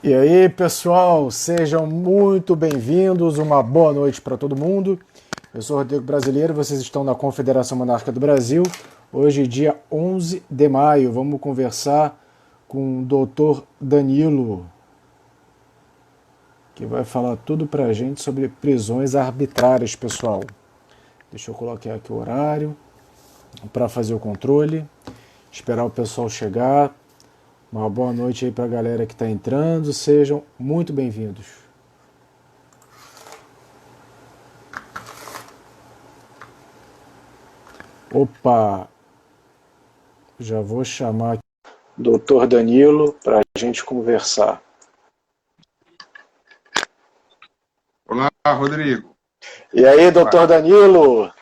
E aí, pessoal, sejam muito bem-vindos, uma boa noite para todo mundo. Eu sou o Rodrigo Brasileiro, vocês estão na Confederação Monárquica do Brasil. Hoje, dia 11 de maio, vamos conversar com o Dr. Danilo, que vai falar tudo para a gente sobre prisões arbitrárias, pessoal. Deixa eu colocar aqui o horário para fazer o controle, esperar o pessoal chegar. Uma boa noite aí para a galera que está entrando, sejam muito bem-vindos. Opa, já vou chamar aqui o Dr. Danilo para a gente conversar. Olá, Rodrigo. E aí, Dr. Danilo?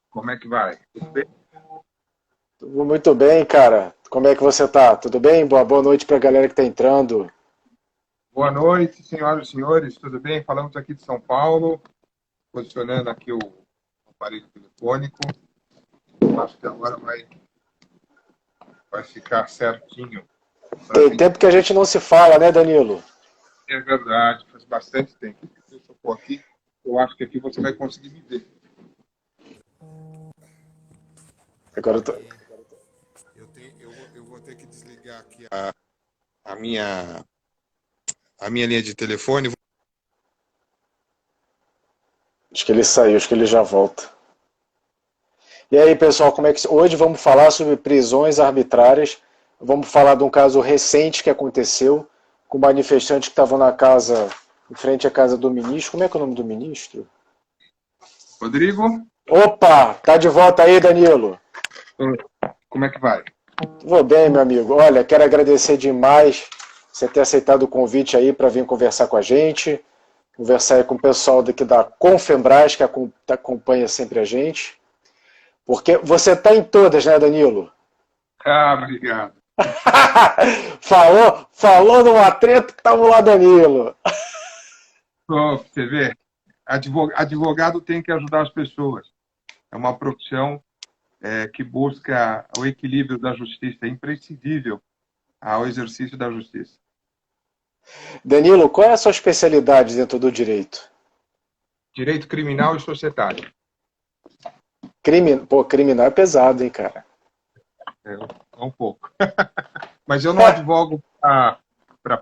Como é que vai? Tudo bem? Tudo muito bem, cara. Como é que você tá? Tudo bem? Boa noite para a galera que está entrando. Boa noite, senhoras e senhores. Tudo bem? Falamos aqui de São Paulo, posicionando aqui o aparelho telefônico. Acho que agora vai ficar certinho. Tem tempo que a gente não se fala, né, Danilo? É verdade, faz bastante tempo. Deixa eu pôr aqui. Eu acho que aqui você vai conseguir me ver. Agora eu tô... Eu vou ter que desligar aqui a minha linha de telefone. Acho que ele saiu, acho que ele já volta. E aí, pessoal, como é que... Hoje vamos falar sobre prisões arbitrárias. Vamos falar de um caso recente que aconteceu com manifestantes que estavam na casa, em frente à casa do ministro. Como é que é o nome do ministro? Rodrigo? Opa, tá de volta aí, Danilo. Como é que vai? Vou bem, meu amigo. Olha, quero agradecer demais você ter aceitado o convite aí para vir conversar com a gente, conversar aí com o pessoal daqui da Confembras, que acompanha sempre a gente. Porque você está em todas, né, Danilo? Ah, obrigado. falou numa treta que estava lá, Danilo. Você vê, advogado tem que ajudar as pessoas. É uma profissão que busca o equilíbrio da justiça, é imprescindível ao exercício da justiça. Danilo, qual é a sua especialidade dentro do direito? Direito criminal e societário. Criminal é pesado, hein, cara? É um pouco. Mas eu não advogo para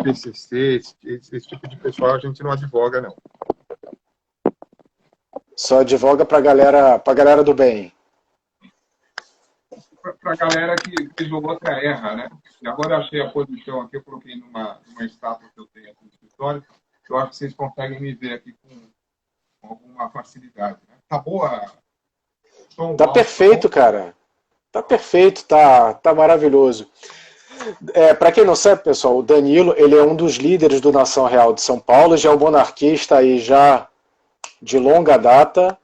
PCC, esse tipo de pessoal a gente não advoga, não. Só advoga pra galera do bem. Para a galera que fez outra erra, né? E agora eu achei a posição aqui, eu coloquei numa estátua que eu tenho aqui no escritório, eu acho que vocês conseguem me ver aqui com alguma facilidade. Né? Tá boa? Tá perfeito, cara. Tá perfeito, tá maravilhoso. Para quem não sabe, pessoal, o Danilo, ele é um dos líderes do Nação Real de São Paulo, já é um monarquista aí já de longa data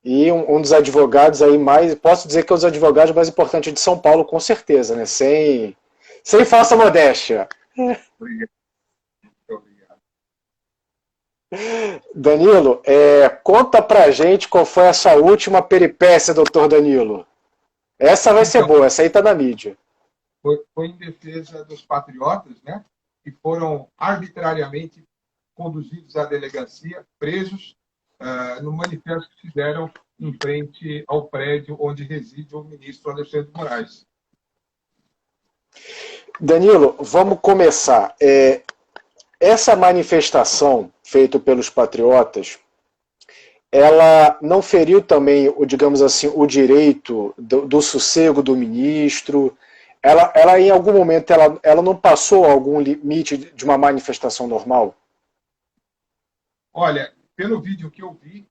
e um dos advogados aí mais, posso dizer que é um dos advogados mais importantes de São Paulo, com certeza, né? Sem falsa modéstia. Obrigado. Muito obrigado. Danilo, conta pra gente qual foi a sua última peripécia, doutor Danilo. Essa vai ser boa, essa aí tá na mídia. Foi em defesa dos patriotas, né? Que foram arbitrariamente conduzidos à delegacia, presos, no manifesto que fizeram em frente ao prédio onde reside o ministro Alexandre de Moraes. Danilo, vamos começar. Essa manifestação feita pelos patriotas, ela não feriu também, digamos assim, o direito do sossego do ministro? Ela em algum momento, ela não passou algum limite de uma manifestação normal? Olha, pelo vídeo que eu vi,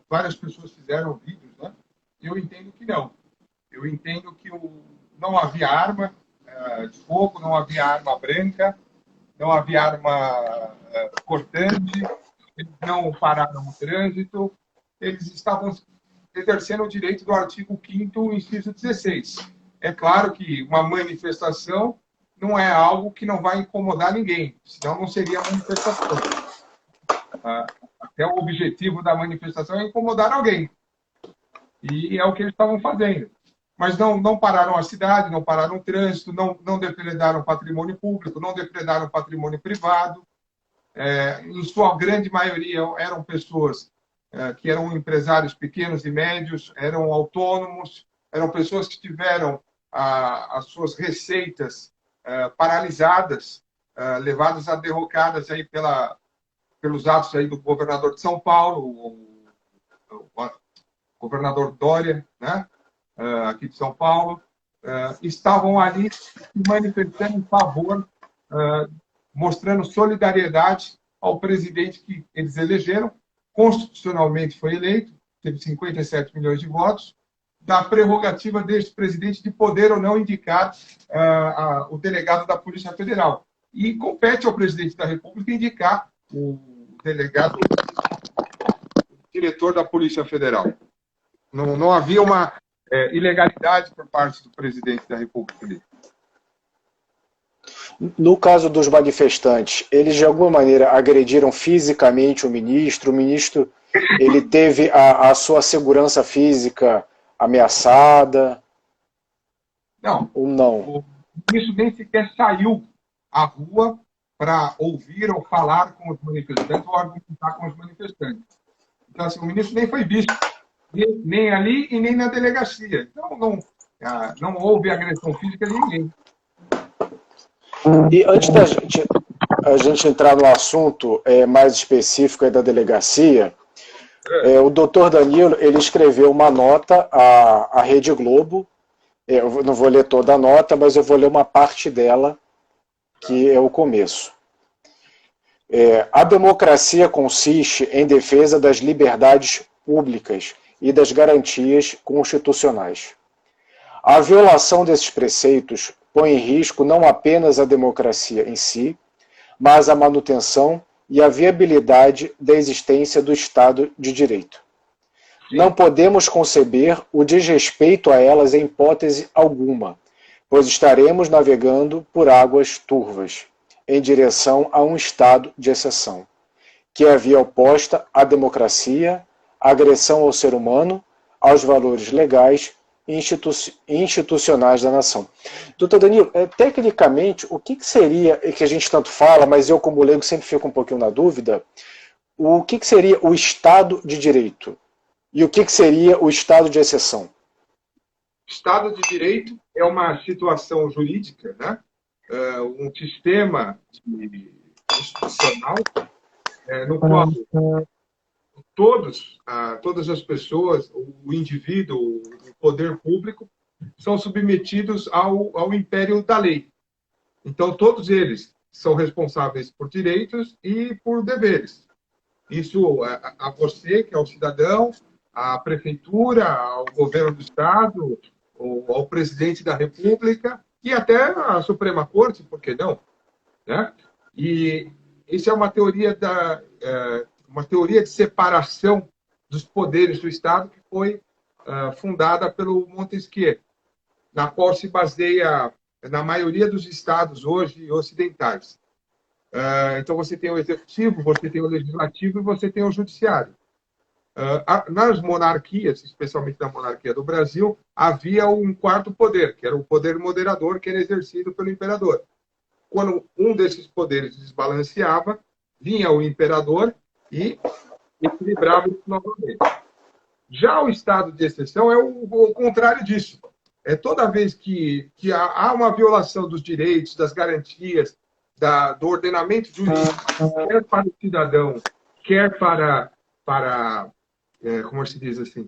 várias pessoas fizeram vídeos, né? Eu entendo que não. Eu entendo que não havia arma de fogo, não havia arma branca, não havia arma cortante, eles não pararam o trânsito, eles estavam exercendo o direito do artigo 5º, inciso 16. É claro que uma manifestação não é algo que não vai incomodar ninguém, senão não seria manifestação. Até o objetivo da manifestação é incomodar alguém. E é o que eles estavam fazendo. mas não pararam a cidade, não pararam o trânsito, não depredaram patrimônio público, não depredaram patrimônio privado. Em sua grande maioria, eram pessoas que eram empresários pequenos e médios, eram autônomos, eram pessoas que tiveram as suas receitas paralisadas, levadas a derrocadas aí pelos atos aí do governador de São Paulo, o governador Dória, né, aqui de São Paulo, estavam ali se manifestando em favor, mostrando solidariedade ao presidente que eles elegeram, constitucionalmente foi eleito, teve 57 milhões de votos, da prerrogativa deste presidente de poder ou não indicar o delegado da Polícia Federal. E compete ao presidente da República indicar o delegado, o diretor da Polícia Federal. Não havia uma ilegalidade por parte do presidente da República. No caso dos manifestantes, eles de alguma maneira agrediram fisicamente o ministro ele teve a sua segurança física ameaçada? Não. Ou não? O ministro nem sequer saiu à rua para ouvir ou falar com os manifestantes ou argumentar com os manifestantes. Então, assim, o ministro nem foi visto, nem ali e nem na delegacia. Então, não houve agressão física de ninguém. E antes da gente entrar no assunto mais específico da delegacia, o doutor Danilo ele escreveu uma nota à Rede Globo. Eu não vou ler toda a nota, mas eu vou ler uma parte dela, que é o começo. A democracia consiste em defesa das liberdades públicas e das garantias constitucionais. A violação desses preceitos põe em risco não apenas a democracia em si, mas a manutenção e a viabilidade da existência do Estado de Direito. Não podemos conceber o desrespeito a elas em hipótese alguma, pois estaremos navegando por águas turvas, em direção a um estado de exceção, que é a via oposta à democracia, à agressão ao ser humano, aos valores legais e institucionais da nação. Doutor Danilo, tecnicamente, o que seria, que a gente tanto fala, mas eu como leigo sempre fico um pouquinho na dúvida, o que seria o Estado de Direito? E o que seria o estado de exceção? Estado de Direito é uma situação jurídica, né? Um sistema institucional no qual todas as pessoas, o indivíduo, o poder público, são submetidos ao império da lei. Então, todos eles são responsáveis por direitos e por deveres. Isso a você, que é o cidadão, à prefeitura, ao governo do Estado, ao presidente da República e até à Suprema Corte, por que não? Né? E isso é uma teoria de separação dos poderes do Estado que foi fundada pelo Montesquieu, na qual se baseia na maioria dos estados hoje ocidentais. Então, você tem o executivo, você tem o legislativo e você tem o judiciário. Nas monarquias, especialmente na monarquia do Brasil, havia um quarto poder, que era o poder moderador, que era exercido pelo imperador. Quando um desses poderes desbalanceava, vinha o imperador e equilibrava isso novamente. Já o estado de exceção é o contrário disso. Toda vez que há uma violação dos direitos, das garantias, do ordenamento jurídico, quer para o cidadão, quer para como se diz assim,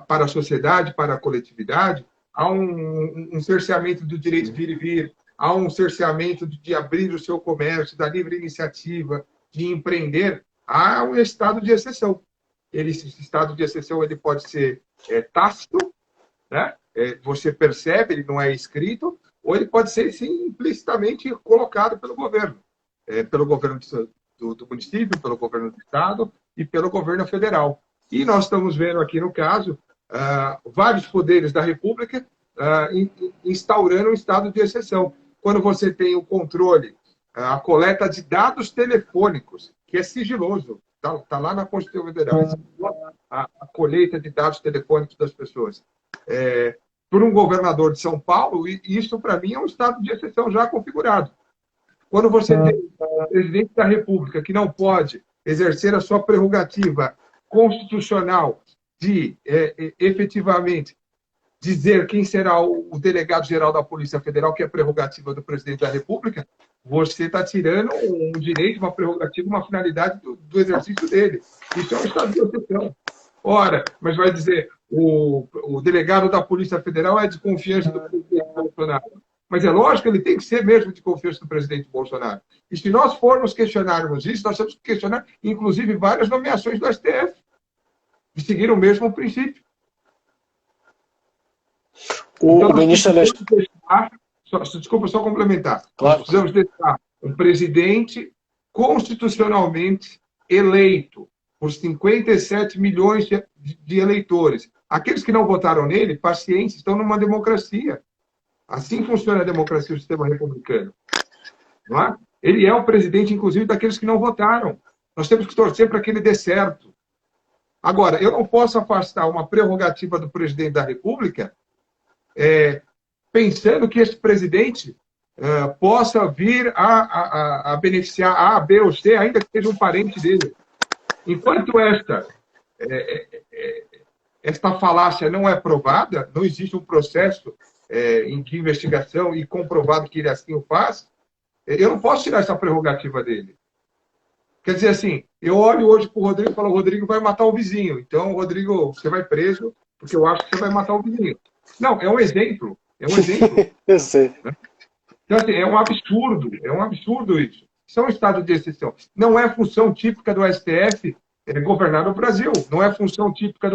para a sociedade, para a coletividade, há um cerceamento do direito de ir e vir, há um cerceamento de abrir o seu comércio, da livre iniciativa, de empreender, há um estado de exceção. Esse estado de exceção ele pode ser tácito, né? Você percebe, ele não é escrito, ou ele pode ser sim, implicitamente colocado pelo governo do município, pelo governo do estado e pelo governo federal. E nós estamos vendo aqui, no caso, vários poderes da República instaurando um estado de exceção. Quando você tem o controle, a coleta de dados telefônicos, que é sigiloso, está lá na Constituição Federal, a colheita de dados telefônicos das pessoas. por um governador de São Paulo, e isso, para mim, é um estado de exceção já configurado. Quando você tem o presidente da República que não pode exercer a sua prerrogativa constitucional de, efetivamente, dizer quem será o delegado-geral da Polícia Federal, que é a prerrogativa do presidente da República, você está tirando um direito, uma prerrogativa, uma finalidade do exercício dele. Isso é um estado de exceção. Ora, mas vai dizer, o delegado da Polícia Federal é de confiança do presidente Bolsonaro. Mas é lógico que ele tem que ser mesmo de confiança do presidente Bolsonaro. E se nós formos questionarmos isso, nós temos que questionar, inclusive, várias nomeações do STF, que seguiram o mesmo princípio. O ministro Alexandre... Desculpa, só complementar. Claro. Nós precisamos deixar um presidente constitucionalmente eleito por 57 milhões de eleitores. Aqueles que não votaram nele, paciência, estão numa democracia. Assim funciona a democracia, o sistema republicano. Não é? Ele é o presidente, inclusive, daqueles que não votaram. Nós temos que torcer para que ele dê certo. Agora, eu não posso afastar uma prerrogativa do presidente da República pensando que esse presidente possa vir a beneficiar A, B ou C, ainda que seja um parente dele. Enquanto esta falácia não é provada, não existe um processo de investigação e comprovado que ele assim o faz, eu não posso tirar essa prerrogativa dele. Quer dizer assim, eu olho hoje para o Rodrigo e falo, o Rodrigo vai matar o vizinho. Então, Rodrigo, você vai preso porque eu acho que você vai matar o vizinho. Não, é um exemplo. É um exemplo. Eu sei. Então, assim, é um absurdo isso. Isso é um estado de exceção. Não é função típica do STF governar o Brasil. Não é função típica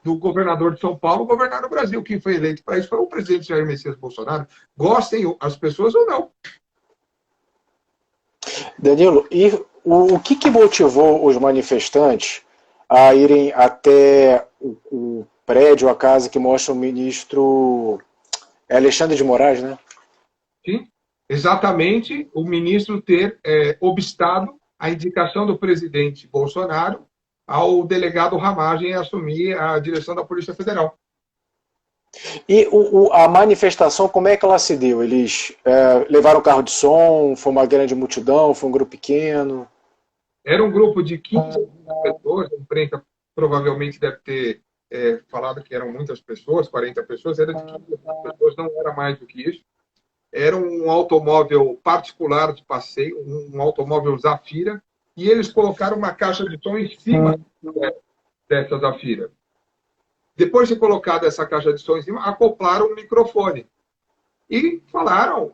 do governador de São Paulo governar o Brasil. Quem foi eleito para isso foi o presidente Jair Messias Bolsonaro. Gostem as pessoas ou não. Danilo, e o que motivou os manifestantes a irem até o prédio, a casa que mostra o ministro Alexandre de Moraes, né? Sim, exatamente o ministro ter obstado a indicação do presidente Bolsonaro ao delegado Ramagem assumir a direção da Polícia Federal. E a manifestação, como é que ela se deu? Eles levaram carro de som, foi uma grande multidão, foi um grupo pequeno? Era um grupo de 15 pessoas, a imprensa provavelmente deve ter falado que eram muitas pessoas, 40 pessoas, era de 15 pessoas, não era mais do que isso. Era um automóvel particular de passeio, um automóvel Zafira, e eles colocaram uma caixa de som em cima dessa Zafira. Depois de colocada essa caixa de som em cima, acoplaram um microfone. E falaram,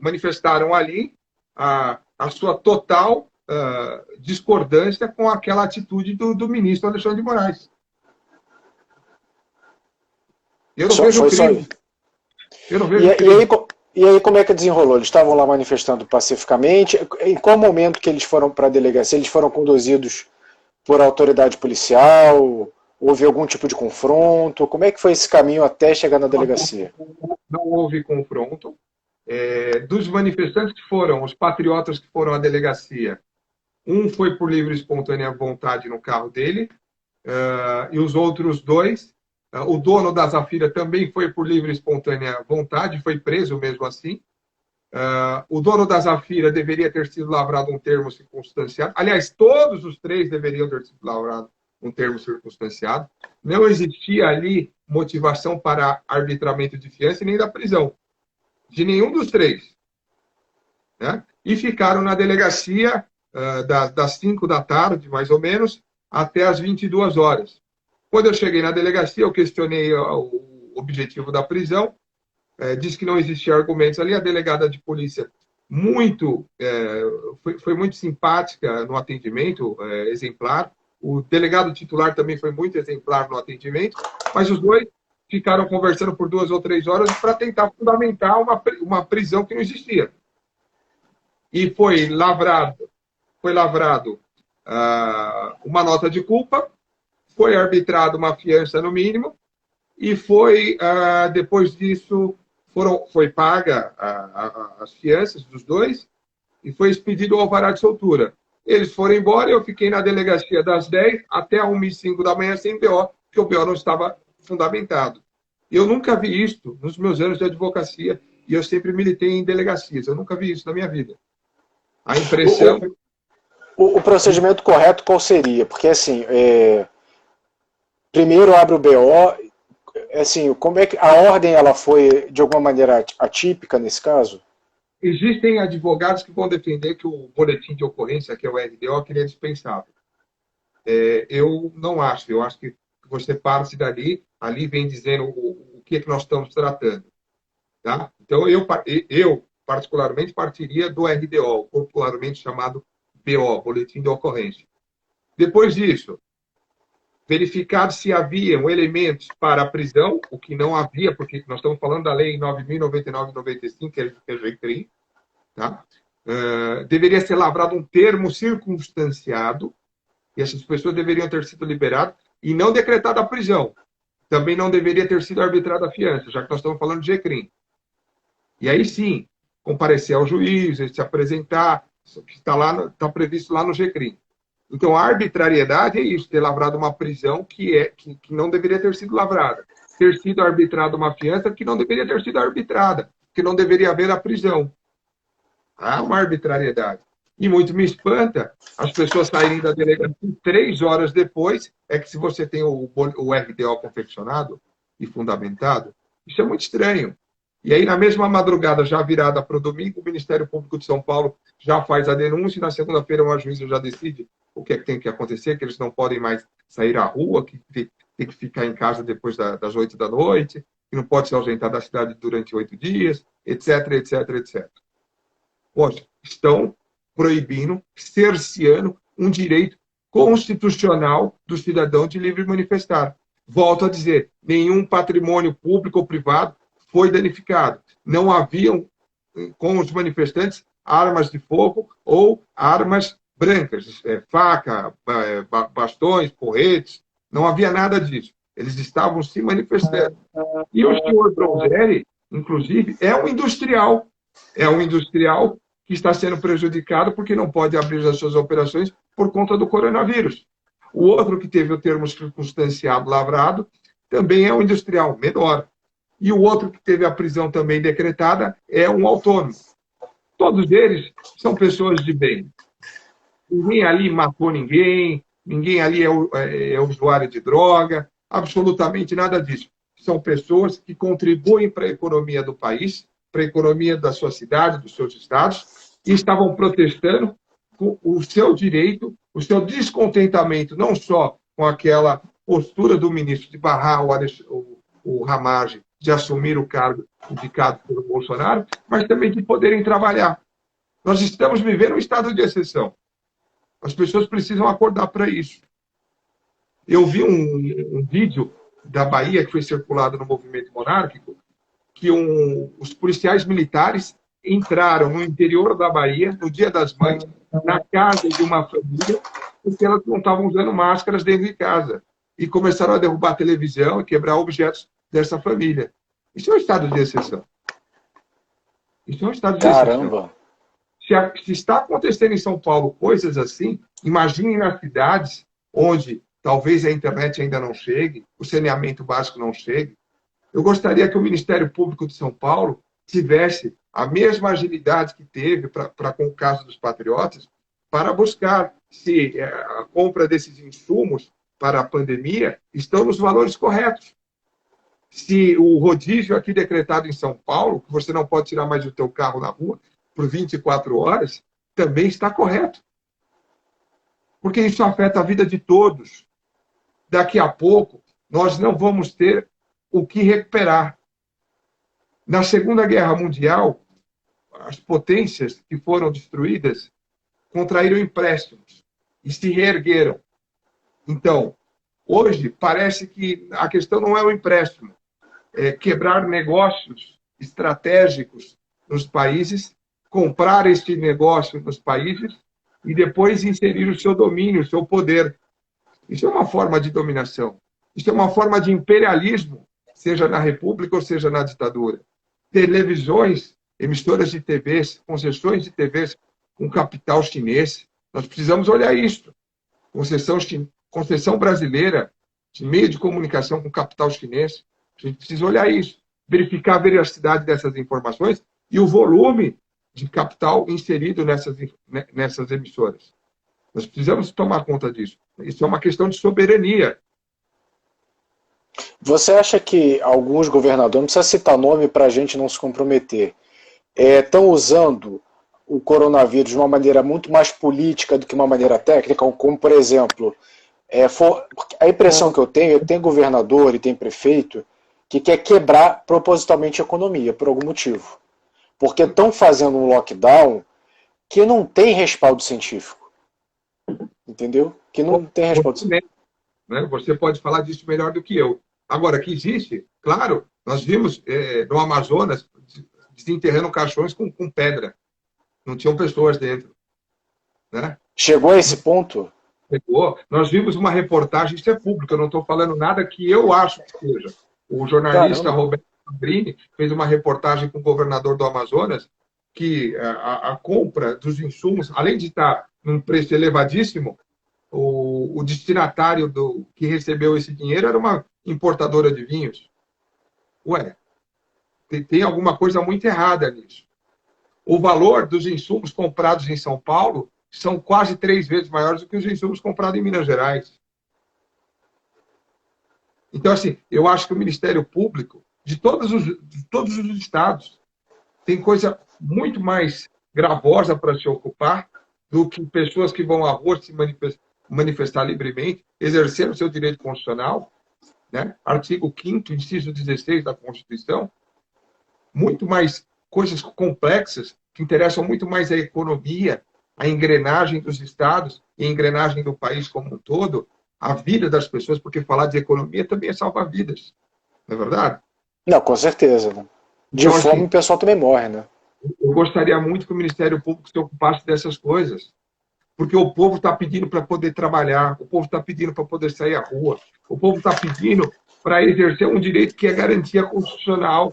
manifestaram ali a sua total discordância com aquela atitude do ministro Alexandre de Moraes. Eu não vejo crime. Eu não vejo crime. E aí como é que desenrolou? Eles estavam lá manifestando pacificamente. Em qual momento que eles foram para a delegacia? Eles foram conduzidos por autoridade policial? Houve algum tipo de confronto? Como é que foi esse caminho até chegar na delegacia? Não houve confronto. Dos manifestantes que foram, os patriotas que foram à delegacia, um foi por livre e espontânea vontade no carro dele, e os outros dois, o dono da Zafira também foi por livre e espontânea vontade, foi preso mesmo assim. O dono da Zafira deveria ter sido lavrado um termo circunstanciado. Aliás, todos os três deveriam ter sido lavrado um termo circunstanciado. Não existia ali motivação para arbitramento de fiança nem da prisão. De nenhum dos três. Né? E ficaram na delegacia das 5 da tarde, mais ou menos, até as 22 horas. Quando eu cheguei na delegacia, eu questionei o objetivo da prisão, disse que não existia argumentos ali. A delegada de polícia foi muito simpática no atendimento, exemplar. O delegado titular também foi muito exemplar no atendimento, mas os dois ficaram conversando por 2 ou 3 horas para tentar fundamentar uma prisão que não existia. E foi lavrado uma nota de culpa, foi arbitrado uma fiança no mínimo, e depois disso, foi paga as fianças dos dois, e foi expedido o alvará de soltura. Eles foram embora, eu fiquei na delegacia das 10 até 1h05 da manhã sem BO, porque o BO não estava fundamentado. Eu nunca vi isso nos meus anos de advocacia, e eu sempre militei em delegacias. Eu nunca vi isso na minha vida. A impressão... O procedimento correto qual seria? Porque, assim, primeiro abre o BO, assim, como é que a ordem ela foi, de alguma maneira, atípica nesse caso? Existem advogados que vão defender que o boletim de ocorrência, que é o RDO, que ele é dispensável. Eu não acho. Eu acho que você parte dali, ali vem dizendo o que é que nós estamos tratando. Tá? Então, eu particularmente partiria do RDO, popularmente chamado BO, Boletim de Ocorrência. Depois disso, verificar se haviam elementos para a prisão, o que não havia, porque nós estamos falando da Lei 9.099/95, que é o GCRIM. Tá? Deveria ser lavrado um termo circunstanciado, e essas pessoas deveriam ter sido liberadas, e não decretada a prisão. Também não deveria ter sido arbitrada a fiança, já que nós estamos falando de GCRIM. E aí sim, comparecer ao juiz, se apresentar, que está previsto lá no GCRIM. Então, a arbitrariedade é isso, ter lavrado uma prisão que não deveria ter sido lavrada. Ter sido arbitrada uma fiança que não deveria ter sido arbitrada, que não deveria haver a prisão. Há uma arbitrariedade. E muito me espanta as pessoas saírem da delegacia 3 horas depois, é que se você tem o RDO confeccionado e fundamentado, isso é muito estranho. E aí, na mesma madrugada, já virada para o domingo, o Ministério Público de São Paulo já faz a denúncia, e na segunda-feira uma juíza já decide o que é que tem que acontecer, que eles não podem mais sair à rua, que tem que ficar em casa depois das 8 da noite, que não pode se ausentar da cidade durante 8 dias, etc, etc, etc. Poxa, estão proibindo, cerceando um direito constitucional do cidadão de livre manifestar. Volto a dizer, nenhum patrimônio público ou privado foi danificado. Não haviam, com os manifestantes, armas de fogo ou armas brancas, faca, bastões, porretes, não havia nada disso. Eles estavam se manifestando. E o senhor Bronzelli, inclusive, é um industrial que está sendo prejudicado porque não pode abrir as suas operações por conta do coronavírus. O outro que teve o termo circunstanciado lavrado também é um industrial menor. E o outro que teve a prisão também decretada é um autônomo. Todos eles são pessoas de bem. Ninguém ali matou ninguém, ninguém ali é usuário de droga, absolutamente nada disso. São pessoas que contribuem para a economia do país, para a economia da sua cidade, dos seus estados, e estavam protestando com o seu direito, o seu descontentamento, não só com aquela postura do ministro de barrar o Ramagem de assumir o cargo indicado pelo Bolsonaro, mas também de poderem trabalhar. Nós estamos vivendo um estado de exceção. As pessoas precisam acordar para isso. Eu vi um vídeo da Bahia que foi circulado no movimento monárquico, que os policiais militares entraram no interior da Bahia, no Dia das Mães, na casa de uma família, porque elas não estavam usando máscaras dentro de casa. E começaram a derrubar a televisão e quebrar objetos dessa família. Isso é um estado de exceção. Isso é um estado de exceção. Se está acontecendo em São Paulo coisas assim, imagine nas cidades onde talvez a internet ainda não chegue, o saneamento básico não chegue. Eu gostaria que o Ministério Público de São Paulo tivesse a mesma agilidade que teve com o caso dos patriotas, para buscar se a compra desses insumos para a pandemia estão nos valores corretos. Se o rodízio aqui decretado em São Paulo, que você não pode tirar mais o teu carro na rua por 24 horas, também está correto. Porque isso afeta a vida de todos. Daqui a pouco, nós não vamos ter o que recuperar. Na Segunda Guerra Mundial, as potências que foram destruídas contraíram empréstimos e se reergueram. Então, hoje, parece que a questão não é o empréstimo, é quebrar negócios estratégicos nos países, comprar este negócio nos países e depois inserir o seu domínio, o seu poder. Isso é uma forma de dominação. Isso é uma forma de imperialismo, seja na República ou seja na ditadura. Televisões, emissoras de TVs, concessões de TVs com capital chinês. Nós precisamos olhar isso. Concessão brasileira de meio de comunicação com capital chinês. A gente precisa olhar isso, verificar a veracidade dessas informações e o volume de capital inserido nessas emissoras. Nós precisamos tomar conta disso. Isso é uma questão de soberania. Você acha que alguns governadores, não precisa citar nome para a gente não se comprometer, estão usando o coronavírus de uma maneira muito mais política do que uma maneira técnica, como por exemplo, a impressão que eu tenho governador e tem prefeito que quer quebrar propositalmente a economia, por algum motivo. Porque estão fazendo um lockdown que não tem respaldo científico. Entendeu? Que não tem respaldo científico. Você pode falar disso melhor do que eu. Agora, que existe, claro, nós vimos no Amazonas desenterrando caixões com pedra. Não tinham pessoas dentro. Né? Chegou a esse ponto? Chegou. Nós vimos uma reportagem, isso é público, eu não estou falando nada que eu acho que seja. O jornalista Roberto Cabrini fez uma reportagem com o governador do Amazonas que a compra dos insumos, além de estar num preço elevadíssimo, o destinatário que recebeu esse dinheiro era uma importadora de vinhos. Ué, tem alguma coisa muito errada nisso. O valor dos insumos comprados em São Paulo são quase 3 vezes maiores do que os insumos comprados em Minas Gerais. Então, assim, eu acho que o Ministério Público, de todos os estados, tem coisa muito mais gravosa para se ocupar do que pessoas que vão à rua se manifestar livremente, exercendo o seu direito constitucional, né? Artigo 5º, inciso 16 da Constituição, muito mais coisas complexas que interessam muito mais a economia, a engrenagem dos estados e a engrenagem do país como um todo, a vida das pessoas, porque falar de economia também é salvar vidas. Não é verdade? Não, com certeza. Né? De então, fome assim, o pessoal também morre, né? Eu gostaria muito que o Ministério Público se ocupasse dessas coisas. Porque o povo está pedindo para poder trabalhar, o povo está pedindo para poder sair à rua, o povo está pedindo para exercer um direito que é garantia constitucional.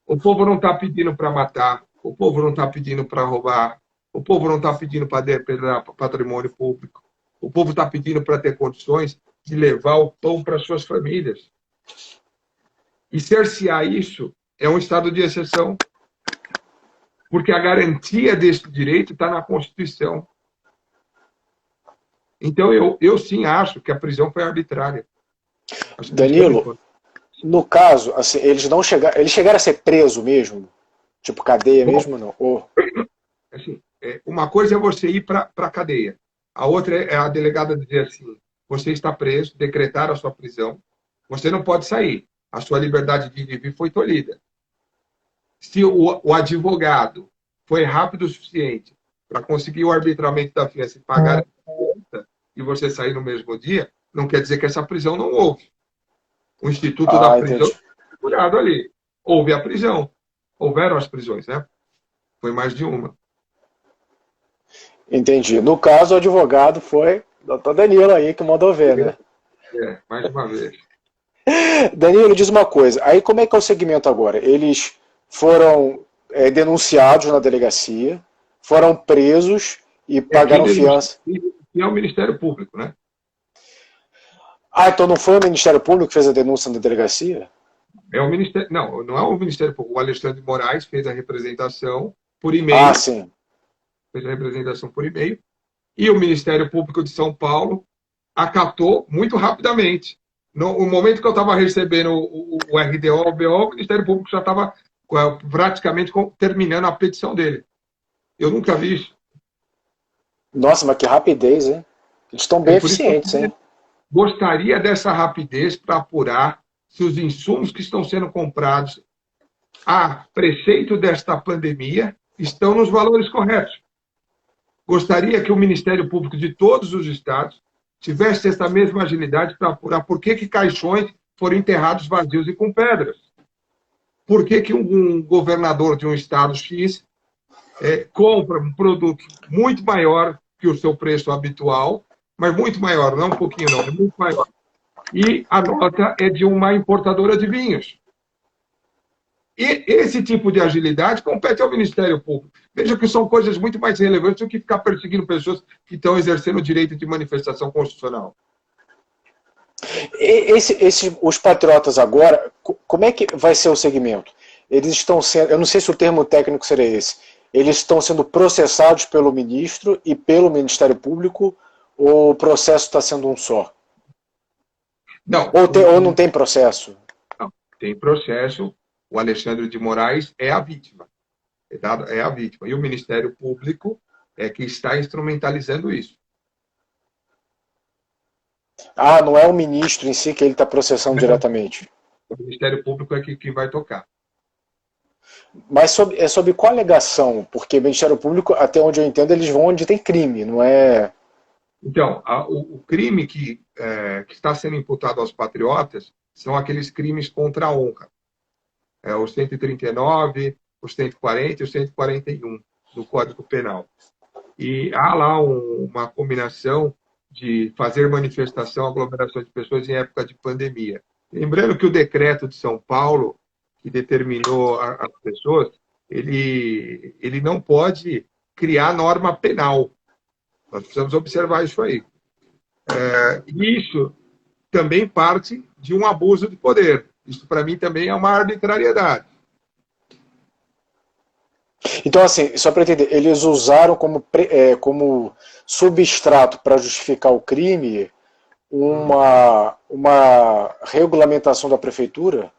O povo não está pedindo para matar, o povo não está pedindo para roubar, o povo não está pedindo para depredar patrimônio público. O povo está pedindo para ter condições de levar o pão para suas famílias. E cercear isso é um estado de exceção, porque a garantia desse direito está na Constituição. Então, eu sim acho que a prisão foi arbitrária. Danilo, no caso, assim, eles chegaram a ser presos mesmo? Tipo, cadeia mesmo, não? Ou... Assim, uma coisa é você ir para a cadeia. A outra é a delegada dizer assim, você está preso, decretar a sua prisão, você não pode sair. A sua liberdade de ir e vir foi tolhida. Se o advogado foi rápido o suficiente para conseguir o arbitramento da fiança e pagar a conta e você sair no mesmo dia, não quer dizer que essa prisão não houve. O Instituto da Prisão foi curado ali. Houve a prisão. Houveram as prisões, né? Foi mais de uma. Entendi. No caso, o advogado foi o Dr. Danilo aí que mandou ver, né? Mais uma vez. Danilo, diz uma coisa. Aí como é que é o segmento agora? Eles foram denunciados na delegacia, foram presos e pagaram fiança. E é o Ministério Público, né? Ah, então não foi o Ministério Público que fez a denúncia na delegacia? É o Ministério... Não é o Ministério Público. O Alexandre de Moraes fez a representação por e-mail. Ah, sim. Fez a representação por e-mail. E o Ministério Público de São Paulo acatou muito rapidamente. No momento que eu estava recebendo o RDO, o BO, o Ministério Público já estava praticamente terminando a petição dele. Eu nunca vi isso. Nossa, mas que rapidez, hein? Eles estão bem eficientes, hein? Gostaria dessa rapidez para apurar se os insumos que estão sendo comprados a preceito desta pandemia estão nos valores corretos. Gostaria que o Ministério Público de todos os estados tivesse essa mesma agilidade para apurar por que caixões foram enterrados vazios e com pedras. Por que um governador de um estado X compra um produto muito maior que o seu preço habitual, mas muito maior, não um pouquinho não, é muito maior. E a nota é de uma importadora de vinhos. E esse tipo de agilidade compete ao Ministério Público. Veja que são coisas muito mais relevantes do que ficar perseguindo pessoas que estão exercendo o direito de manifestação constitucional. Os patriotas agora, como é que vai ser o segmento? Eles estão sendo, eu não sei se o termo técnico seria esse, eles estão sendo processados pelo ministro e pelo Ministério Público, ou o processo está sendo um só? Não, Ou não tem processo? não, tem processo. O Alexandre de Moraes é a vítima. É a vítima. E o Ministério Público é que está instrumentalizando isso. Ah, não é o ministro em si que ele está processando diretamente. O Ministério Público é que vai tocar. Mas é sobre qual alegação? Porque o Ministério Público, até onde eu entendo, eles vão onde tem crime, não é... Então, o crime que está sendo imputado aos patriotas são aqueles crimes contra a honra. O 139, o 140 e o 141 do Código Penal. E há lá uma combinação de fazer manifestação, aglomeração de pessoas em época de pandemia. Lembrando que o decreto de São Paulo, que determinou as pessoas, ele não pode criar norma penal. Nós precisamos observar isso aí. Isso também parte de um abuso de poder. Isso, para mim, também é uma arbitrariedade. Então, assim, só para entender, eles usaram como substrato para justificar o crime uma regulamentação da prefeitura?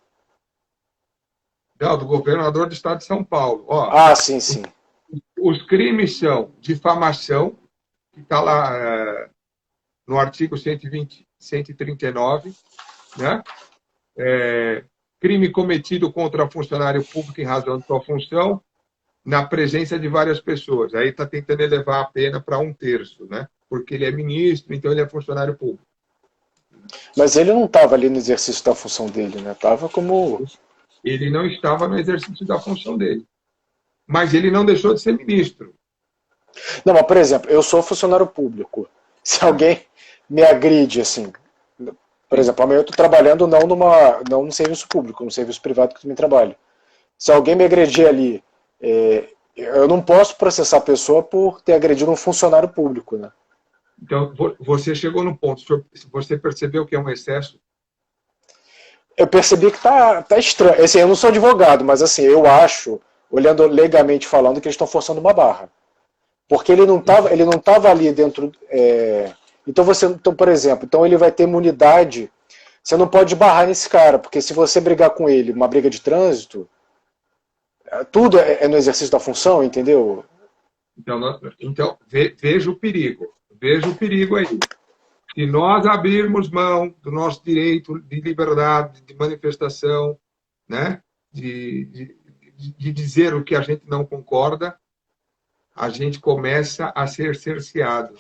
Não, do governador do estado de São Paulo. Ah, sim, sim. Os crimes são difamação, que está lá no artigo 120, 139, né? Crime cometido contra funcionário público em razão de sua função, na presença de várias pessoas. Aí está tentando elevar a pena para 1/3, né? Porque ele é ministro, então ele é funcionário público. Mas ele não estava ali no exercício da função dele, né? Estava como... Ele não estava no exercício da função dele. Mas ele não deixou de ser ministro. Não, mas, por exemplo, eu sou funcionário público. Se alguém me agride, assim... Por exemplo, amanhã eu estou trabalhando não num serviço público, num serviço privado que eu também trabalho. Se alguém me agredir ali, eu não posso processar a pessoa por ter agredido um funcionário público, né? Então, você chegou no ponto. Você percebeu que é um excesso? Eu percebi que tá estranho. Assim, eu não sou advogado, mas assim, eu acho, olhando legalmente falando, que eles estão forçando uma barra. Porque ele não tava ali dentro... Então, por exemplo, então ele vai ter imunidade. Você não pode barrar nesse cara, porque se você brigar com ele, uma briga de trânsito, tudo é no exercício da função, entendeu? Então veja o perigo. Veja o perigo aí. Se nós abrirmos mão do nosso direito de liberdade, de manifestação, né, de dizer o que a gente não concorda, a gente começa a ser cerceado.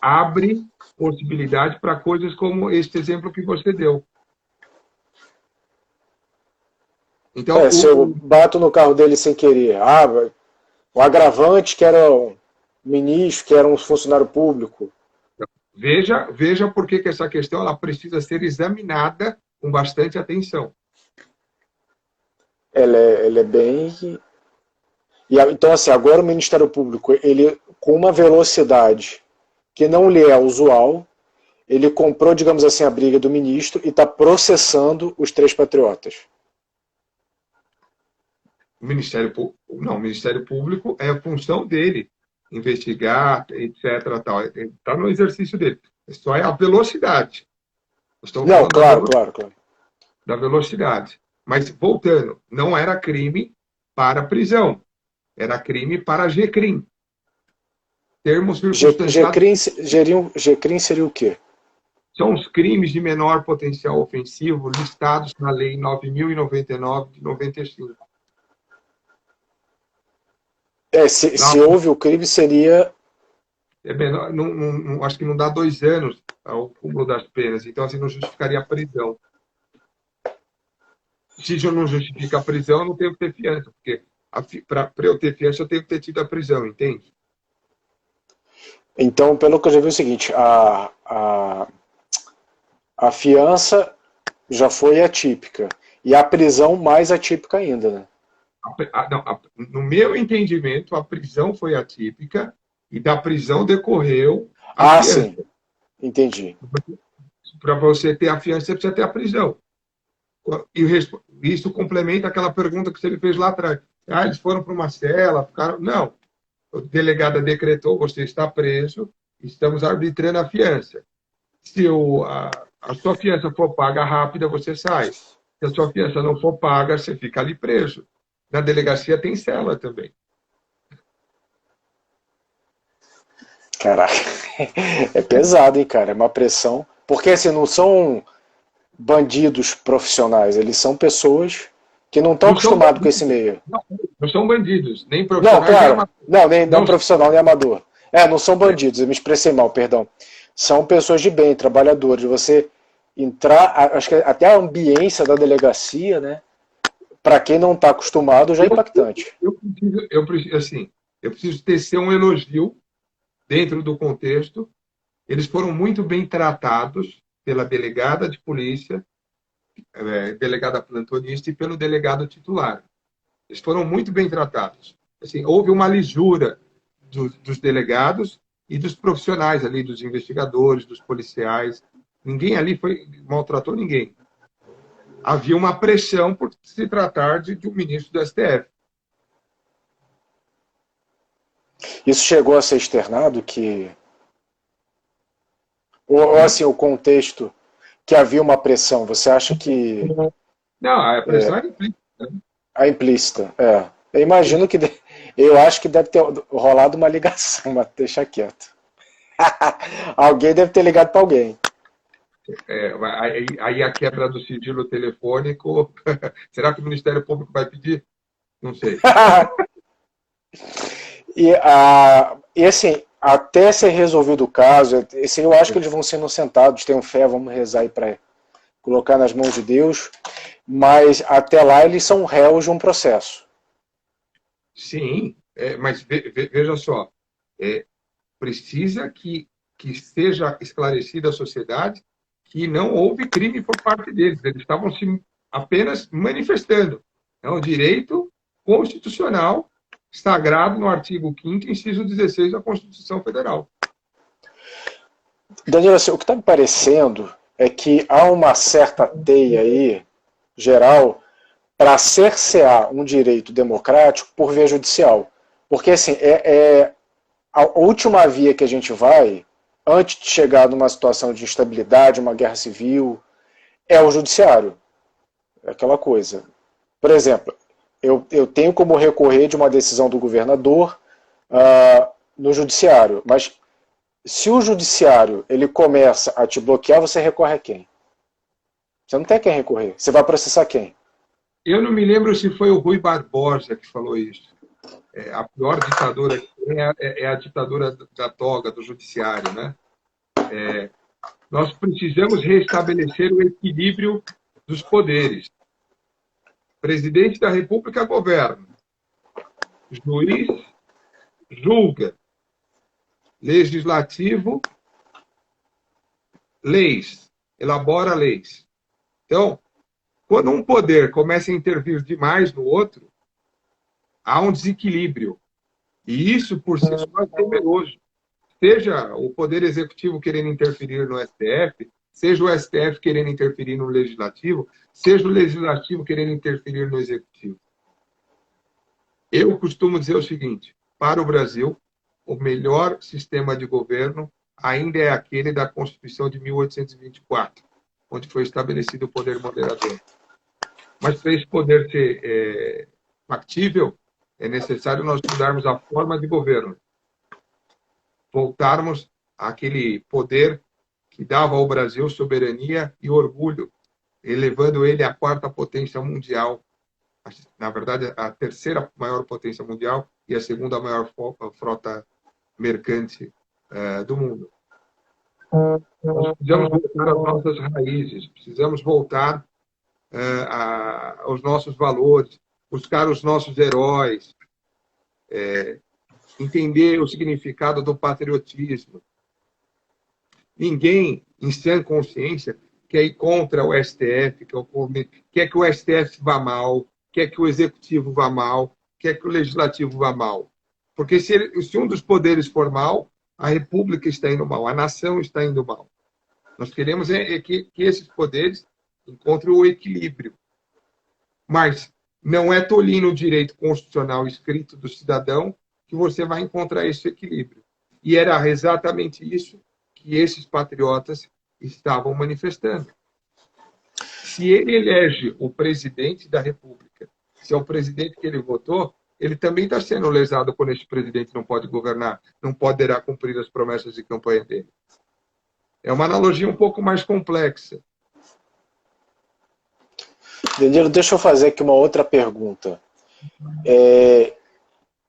Abre possibilidade para coisas como este exemplo que você deu. Então, se eu bato no carro dele sem querer, o agravante que era um ministro, que era um funcionário público. Veja por que essa questão ela precisa ser examinada com bastante atenção. Ela é bem... Então, assim, agora o Ministério Público, ele, com uma velocidade que não lhe é usual, ele comprou, digamos assim, a briga do ministro e está processando os 3 patriotas. O Ministério Público é a função dele, investigar, etc. Está no exercício dele. Só é a velocidade. Não, claro. Da velocidade. Mas, voltando, não era crime para prisão. Era crime para GCRIM. Termos circunstanciados. GCRIM seria o quê? São os crimes de menor potencial ofensivo listados na Lei 9.099 de 95. Se houve o crime, seria... menor, acho que não dá 2 anos ao cúmulo das penas. Então, assim, não justificaria a prisão. Se eu não justifica a prisão, eu não tenho que ter fiança. Porque para eu ter fiança, eu tenho que ter tido a prisão, entende? Então, pelo que eu já vi, é o seguinte, a fiança já foi atípica. E a prisão mais atípica ainda, né? No meu entendimento, a prisão foi atípica e da prisão decorreu a fiança. Sim. Entendi. Para você ter a fiança, você precisa ter a prisão. E isso complementa aquela pergunta que você fez lá atrás. Ah, eles foram para uma cela, ficaram... Não. O delegado decretou, você está preso, estamos arbitrando a fiança. Se a sua fiança for paga rápida, você sai. Se a sua fiança não for paga, você fica ali preso. Na delegacia tem cela também. Caraca, é pesado, hein, cara? É uma pressão. Porque, assim, não são bandidos profissionais, eles são pessoas que não estão acostumados com esse meio. Não são bandidos, nem Não, profissionais, nem claro. amadores. Não, nem não profissional, nem amador. Não são bandidos, eu me expressei mal, perdão. São pessoas de bem, trabalhadores. Você entrar, acho que até a ambiência da delegacia, né? Para quem não está acostumado, já é impactante. Eu preciso tecer um elogio dentro do contexto. Eles foram muito bem tratados pela delegada de polícia, delegada plantonista e pelo delegado titular. Eles foram muito bem tratados. Assim, houve uma lisura dos delegados e dos profissionais ali, dos investigadores, dos policiais. Ninguém ali maltratou ninguém. Havia uma pressão por se tratar de um ministro do STF. Isso chegou a ser externado que... Ou assim, o contexto que havia uma pressão, você acha que... Não, a pressão era implícita. Né? A implícita, Eu imagino que... Eu acho que deve ter rolado uma ligação, mas deixa quieto. Alguém deve ter ligado para alguém. Aí a quebra do sigilo telefônico... Será que o Ministério Público vai pedir? Não sei. E assim, até ser resolvido o caso, eu acho que eles vão sendo sentados, tenham fé, vamos rezar aí para colocar nas mãos de Deus, mas até lá eles são réus de um processo. Sim, mas veja só, precisa que seja esclarecida a sociedade que não houve crime por parte deles, eles estavam se apenas manifestando. É um direito constitucional sagrado no artigo 5º, inciso 16 da Constituição Federal. Danilo, assim, o que está me parecendo é que há uma certa teia aí, geral, para cercear um direito democrático por via judicial. Porque, assim, a última via que a gente vai, antes de chegar numa situação de instabilidade, uma guerra civil, é o judiciário. É aquela coisa. Por exemplo, eu tenho como recorrer de uma decisão do governador no judiciário, mas se o judiciário ele começa a te bloquear, você recorre a quem? Você não tem a quem recorrer. Você vai processar quem? Eu não me lembro se foi o Rui Barbosa que falou isso. A pior ditadura que tem é a ditadura da toga, do judiciário, né? Nós precisamos restabelecer o equilíbrio dos poderes. Presidente da República governa. Juiz julga. Legislativo, leis. Elabora leis. Então, quando um poder começa a intervir demais no outro, há um desequilíbrio. E isso, por si só, é temeroso. Seja o Poder Executivo querendo interferir no STF, seja o STF querendo interferir no Legislativo, seja o Legislativo querendo interferir no Executivo. Eu costumo dizer o seguinte, para o Brasil, o melhor sistema de governo ainda é aquele da Constituição de 1824, onde foi estabelecido o poder moderador. Mas para esse poder ser factível, é necessário nós mudarmos a forma de governo. Voltarmos àquele poder que dava ao Brasil soberania e orgulho, elevando ele à 4ª potência mundial, na verdade, a 3ª maior potência mundial e a 2ª maior frota mercante do mundo. Nós precisamos voltar às nossas raízes, precisamos voltar aos nossos valores, buscar os nossos heróis, entender o significado do patriotismo. Ninguém, em sã consciência, quer ir contra o STF, quer que o STF vá mal, quer que o Executivo vá mal, quer que o Legislativo vá mal. Porque se um dos poderes for mal, a República está indo mal, a nação está indo mal. Nós queremos que esses poderes encontrem o equilíbrio. Mas não é tolhindo o direito constitucional escrito do cidadão que você vai encontrar esse equilíbrio. E era exatamente isso que esses patriotas estavam manifestando. Se ele elege o presidente da República, se é o presidente que ele votou, ele também está sendo lesado quando esse presidente não pode governar, não poderá cumprir as promessas de campanha dele. É uma analogia um pouco mais complexa. Danilo, deixa eu fazer aqui uma outra pergunta.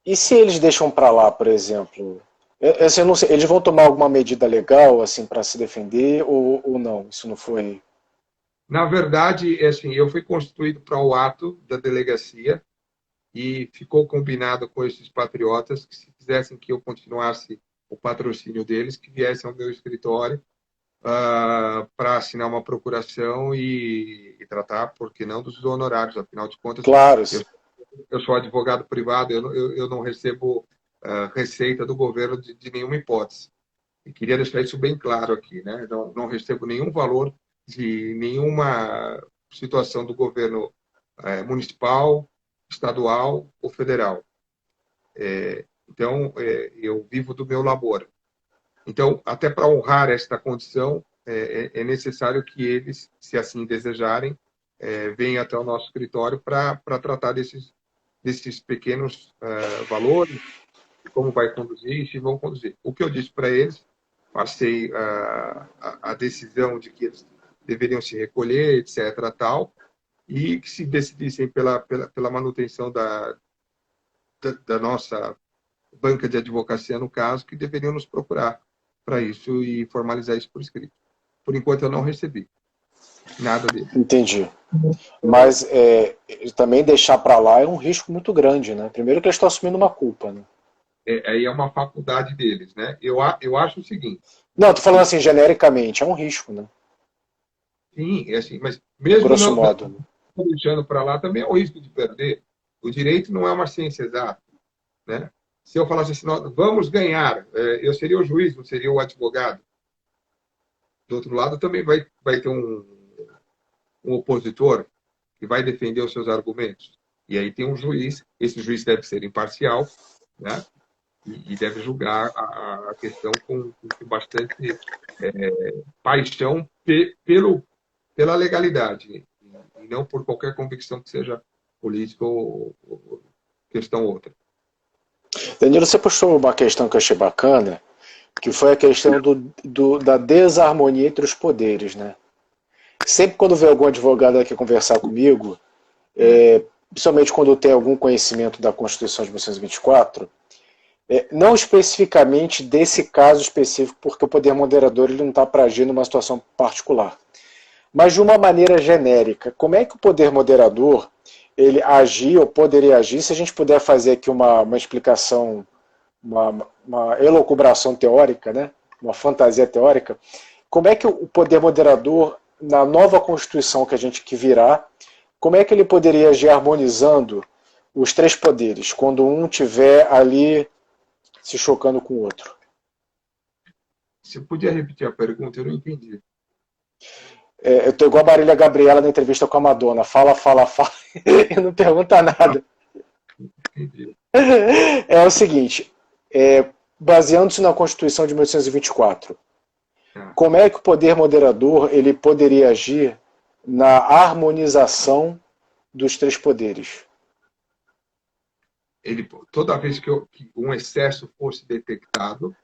E se eles deixam para lá, por exemplo? Eu não sei, eles vão tomar alguma medida legal assim, para se defender ou não? Isso não foi... Na verdade, assim, eu fui constituído para o ato da delegacia e ficou combinado com esses patriotas que, se quisessem que eu continuasse o patrocínio deles, que viessem ao meu escritório para assinar uma procuração e tratar, por que não, dos honorários. Afinal de contas, claro. Eu sou advogado privado, eu não recebo receita do governo de nenhuma hipótese. E queria deixar isso bem claro aqui, né? Não recebo nenhum valor de nenhuma situação do governo municipal, estadual ou federal. Então, eu vivo do meu labor. Então, até para honrar esta condição, é necessário que eles, se assim desejarem, venham até o nosso escritório para tratar desses pequenos valores, como vai conduzir e se vão conduzir. O que eu disse para eles, passei a decisão de que eles deveriam se recolher, etc., tal, e que se decidissem pela manutenção da nossa banca de advocacia, no caso, que deveriam nos procurar para isso e formalizar isso por escrito. Por enquanto, eu não recebi nada dele. Entendi. Mas também deixar para lá é um risco muito grande, né? Primeiro que eles estão assumindo uma culpa, né? Aí é uma faculdade deles, né? Eu acho o seguinte... Não, estou falando assim, genericamente, é um risco, né? Sim, é assim, mas mesmo grosso modo, deixando para lá, também é o risco de perder. O direito não é uma ciência exata, né? Se eu falasse assim, vamos ganhar, eu seria o juiz, não seria o advogado. Do outro lado, também vai ter um opositor que vai defender os seus argumentos. E aí tem um juiz, esse juiz deve ser imparcial, né? E deve julgar a questão com bastante paixão pela legalidade, e não por qualquer convicção que seja política ou questão outra. Danilo, você puxou uma questão que eu achei bacana, que foi a questão da desarmonia entre os poderes, né? Sempre quando vem algum advogado aqui conversar comigo, principalmente quando tem algum conhecimento da Constituição de 1924, não especificamente desse caso específico, porque o poder moderador ele não está para agir numa situação particular, mas de uma maneira genérica. Como é que o poder moderador ele agia ou poderia agir, se a gente puder fazer aqui uma explicação, uma elucubração teórica, né? Uma fantasia teórica, como é que o poder moderador, na nova Constituição que virá, como é que ele poderia agir harmonizando os três poderes, quando um estiver ali se chocando com o outro? Você podia repetir a pergunta? Eu não entendi. Eu tô igual a Marília Gabriela na entrevista com a Madonna. Fala, fala, fala e não pergunta nada. Entendi. É o seguinte, baseando-se na Constituição de 1824, como é que o poder moderador ele poderia agir na harmonização dos três poderes? Toda vez que um excesso fosse detectado,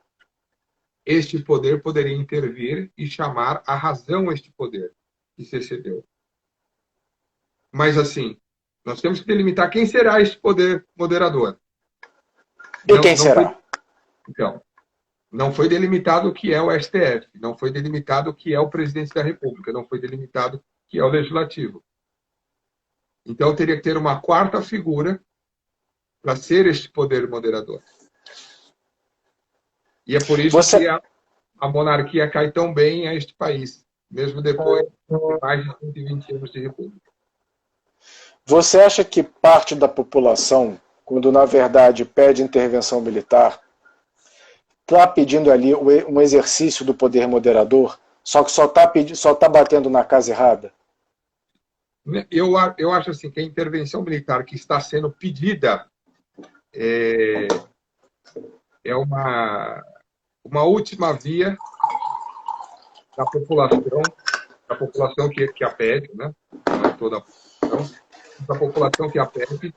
este poder poderia intervir e chamar à razão este poder que se excedeu. Mas, assim, nós temos que delimitar quem será este poder moderador. E quem será? Então, não foi delimitado o que é o STF, não foi delimitado o que é o presidente da República, não foi delimitado o que é o Legislativo. Então, teria que ter uma quarta figura para ser este poder moderador. E é por isso que a monarquia cai tão bem a este país, mesmo depois de mais de 120 anos de república. Você acha que parte da população, quando na verdade pede intervenção militar, está pedindo ali um exercício do poder moderador, só que só tá batendo na casa errada? Eu acho assim que a intervenção militar que está sendo pedida é uma última via da população que a pede, né? Não é toda a população, da população que a pede,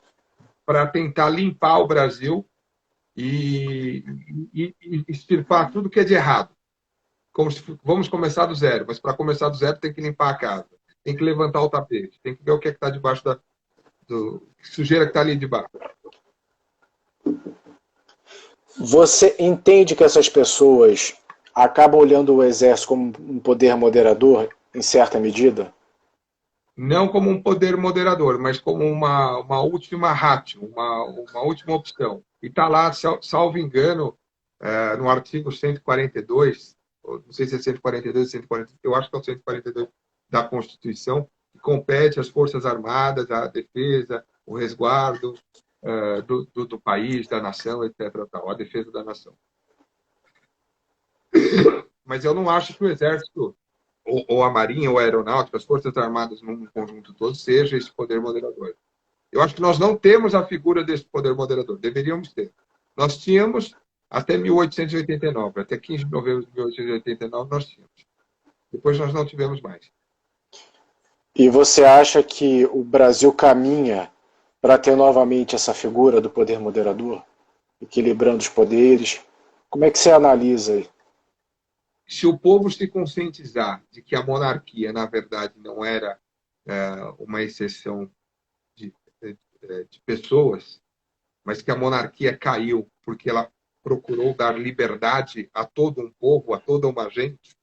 para tentar limpar o Brasil e extirpar tudo que é de errado. Vamos começar do zero, mas para começar do zero tem que limpar a casa, tem que levantar o tapete, tem que ver o que está debaixo do sujeira que está ali debaixo. Você entende que essas pessoas acabam olhando o exército como um poder moderador, em certa medida? Não como um poder moderador, mas como uma última ratio, uma última opção. E está lá, salvo engano, no artigo 142, não sei se é 142 ou 143, eu acho que é o 142 da Constituição, que compete às Forças Armadas, a defesa, o resguardo do país, da nação, etc. Tal, a defesa da nação. Mas eu não acho que o Exército, ou a Marinha, ou a Aeronáutica, as Forças Armadas num conjunto todo, seja esse poder moderador. Eu acho que nós não temos a figura desse poder moderador. Deveríamos ter. Nós tínhamos até 1889. Até 15 de novembro de 1889 nós tínhamos. Depois nós não tivemos mais. E você acha que o Brasil caminha para ter novamente essa figura do poder moderador? Equilibrando os poderes? Como é que você analisa aí? Se o povo se conscientizar de que a monarquia, na verdade, não era uma exceção de pessoas, mas que a monarquia caiu porque ela procurou dar liberdade a todo um povo, a toda uma gente,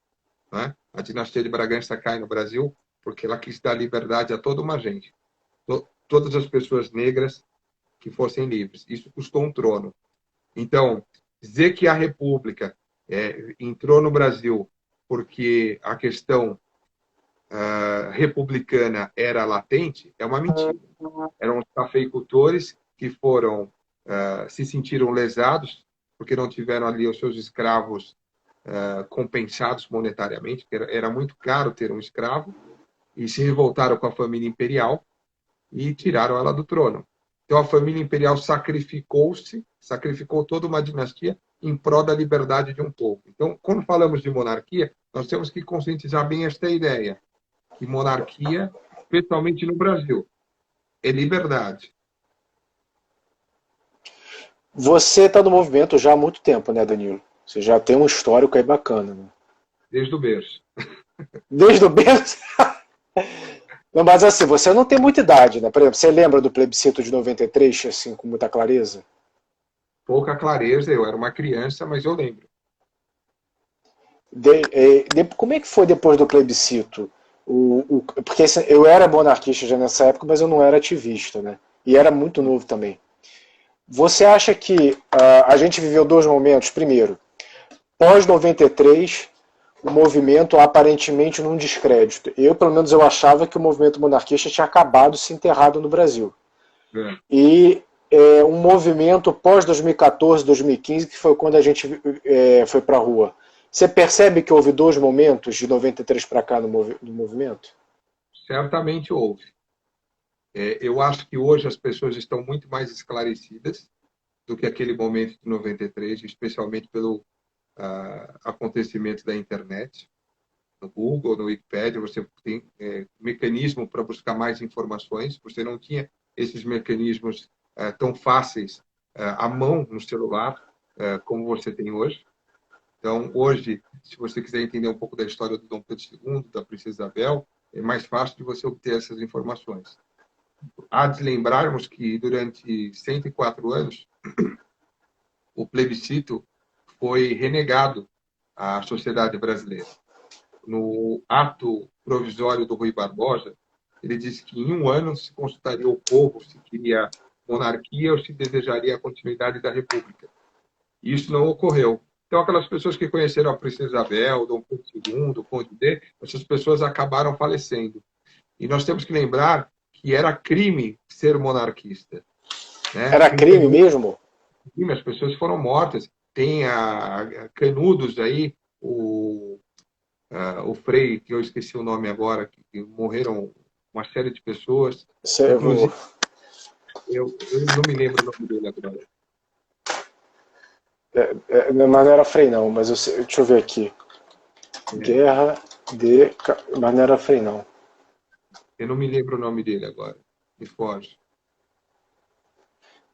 né? A dinastia de Bragança cai no Brasil porque ela quis dar liberdade a toda uma gente. Todas as pessoas negras que fossem livres. Isso custou um trono. Então, dizer que a República entrou no Brasil porque a questão republicana era latente é uma mentira. Eram os cafeicultores que foram se sentiram lesados porque não tiveram ali os seus escravos compensados monetariamente, porque era muito caro ter um escravo, e se revoltaram com a família imperial e tiraram ela do trono. Então a família imperial sacrificou toda uma dinastia em prol da liberdade de um povo. Então, quando falamos de monarquia, nós temos que conscientizar bem esta ideia, que monarquia, especialmente no Brasil, é liberdade. Você está no movimento já há muito tempo, né, Danilo? Você já tem um histórico aí bacana, né? Desde o berço. Desde o berço? Não, mas assim, você não tem muita idade, né? Por exemplo, você lembra do plebiscito de 93, assim, com muita clareza? Pouca clareza, eu era uma criança, mas eu lembro. Como é que foi depois do plebiscito? Porque assim, eu era monarquista já nessa época, mas eu não era ativista, né? E era muito novo também. Você acha que a gente viveu dois momentos? Primeiro, pós-93, o movimento aparentemente num descrédito. Pelo menos, eu achava que o movimento monarquista tinha acabado, se enterrado no Brasil. E um movimento pós-2014, 2015, que foi quando a gente foi para a rua. Você percebe que houve dois momentos de 93 para cá no movimento? Certamente houve. Eu acho que hoje as pessoas estão muito mais esclarecidas do que aquele momento de 93, especialmente pelo acontecimento da internet. No Google, no Wikipedia, você tem mecanismo para buscar mais informações. Você não tinha esses mecanismos tão fáceis à mão no celular como você tem hoje. Então, hoje, se você quiser entender um pouco da história do Dom Pedro II, da Princesa Isabel, é mais fácil de você obter essas informações. Há de lembrarmos que durante 104 anos, o plebiscito foi renegado à sociedade brasileira. No ato provisório do Rui Barbosa, ele disse que em um ano se consultaria o povo se queria monarquia ou se desejaria a continuidade da República. E isso não ocorreu. Então, aquelas pessoas que conheceram a Princesa Isabel, Dom Pedro II, o Conde D, essas pessoas acabaram falecendo. E nós temos que lembrar que era crime ser monarquista. Né? Era crime mesmo? As pessoas foram mortas. Tem canudos aí, o Frei, que eu esqueci o nome agora, que morreram uma série de pessoas. Inclusive, eu não me lembro o nome dele agora. mas não era Frei não, mas deixa eu ver aqui. Guerra de... Mas não era Frei não. Eu não me lembro o nome dele agora. Me foge.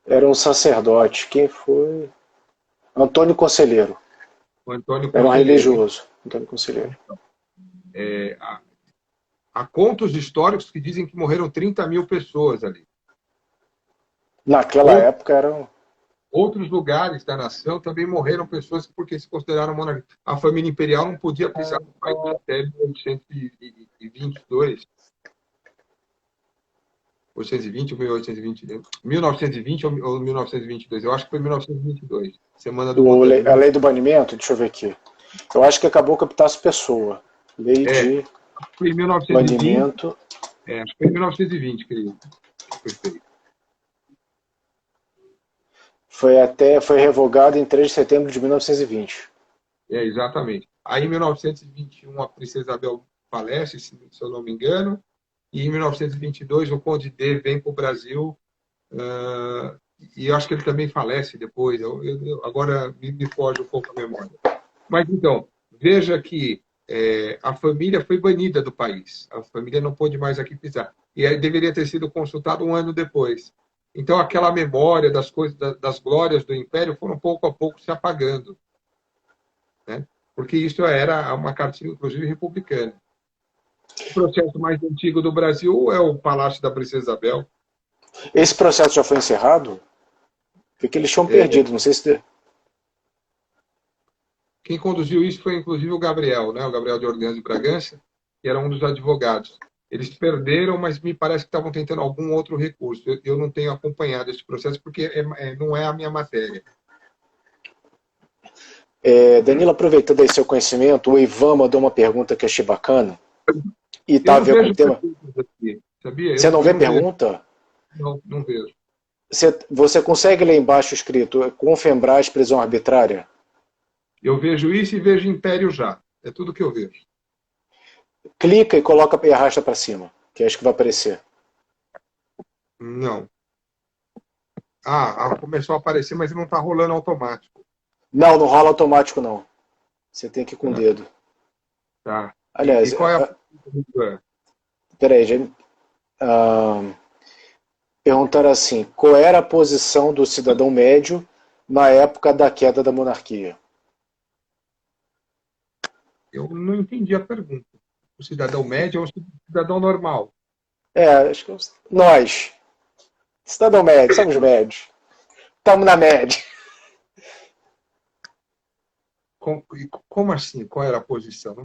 Era um sacerdote. Quem foi? Antônio Conselheiro. O Antônio Era um Conselheiro. religioso. Antônio Conselheiro. Há contos históricos que dizem que morreram 30 mil pessoas ali. Naquela época eram... Outros lugares da nação também morreram pessoas porque se consideraram monarquia. A família imperial não podia pisar no país até 1822. 820 ou 1820? 1920 ou 1922? Eu acho que foi 1922. Semana do modernismo. A lei do banimento, deixa eu ver aqui. Eu acho que acabou com a Epitácio Pessoa. Lei de foi em 1920, banimento. Acho que foi em 1920, querido. Foi feito. Foi revogado em 3 de setembro de 1920. Exatamente. Aí, em 1921, a princesa Isabel falece, se eu não me engano, e em 1922 o Conde D vem para o Brasil, e eu acho que ele também falece depois. Agora me foge um pouco a memória. Mas, então, veja que a família foi banida do país. A família não pôde mais aqui pisar. E aí deveria ter sido consultado um ano depois. Então, aquela memória das coisas, das glórias do Império foram pouco a pouco se apagando. Né? Porque isso era uma cartilha, inclusive, republicana. O processo mais antigo do Brasil é o Palácio da Princesa Isabel. Esse processo já foi encerrado? Porque eles tinham perdido, não sei se... Quem conduziu isso foi, inclusive, o Gabriel, né? O Gabriel de Orleans de Bragança, que era um dos advogados. Eles perderam, mas me parece que estavam tentando algum outro recurso. Eu não tenho acompanhado esse processo porque não é a minha matéria. Danilo, aproveitando aí seu conhecimento, o Ivan mandou uma pergunta que eu achei bacana. E tá a ver com o tema. Aqui, sabia? Você não vê pergunta? Não vejo. Você consegue ler embaixo escrito Confembras, prisão arbitrária? Eu vejo isso e vejo Império já. É tudo que eu vejo. Clica e coloca e arrasta para cima, que acho que vai aparecer. Não. Começou a aparecer, mas não está rolando automático. Não rola automático, não. Você tem que ir com o dedo. Tá. Aliás, e qual é a pergunta? Peraí, perguntaram assim, qual era a posição do cidadão médio na época da queda da monarquia? Eu não entendi a pergunta. O cidadão médio ou o cidadão normal? Acho que nós, cidadão médio, somos médios. Estamos na média. Como assim? Qual era a posição?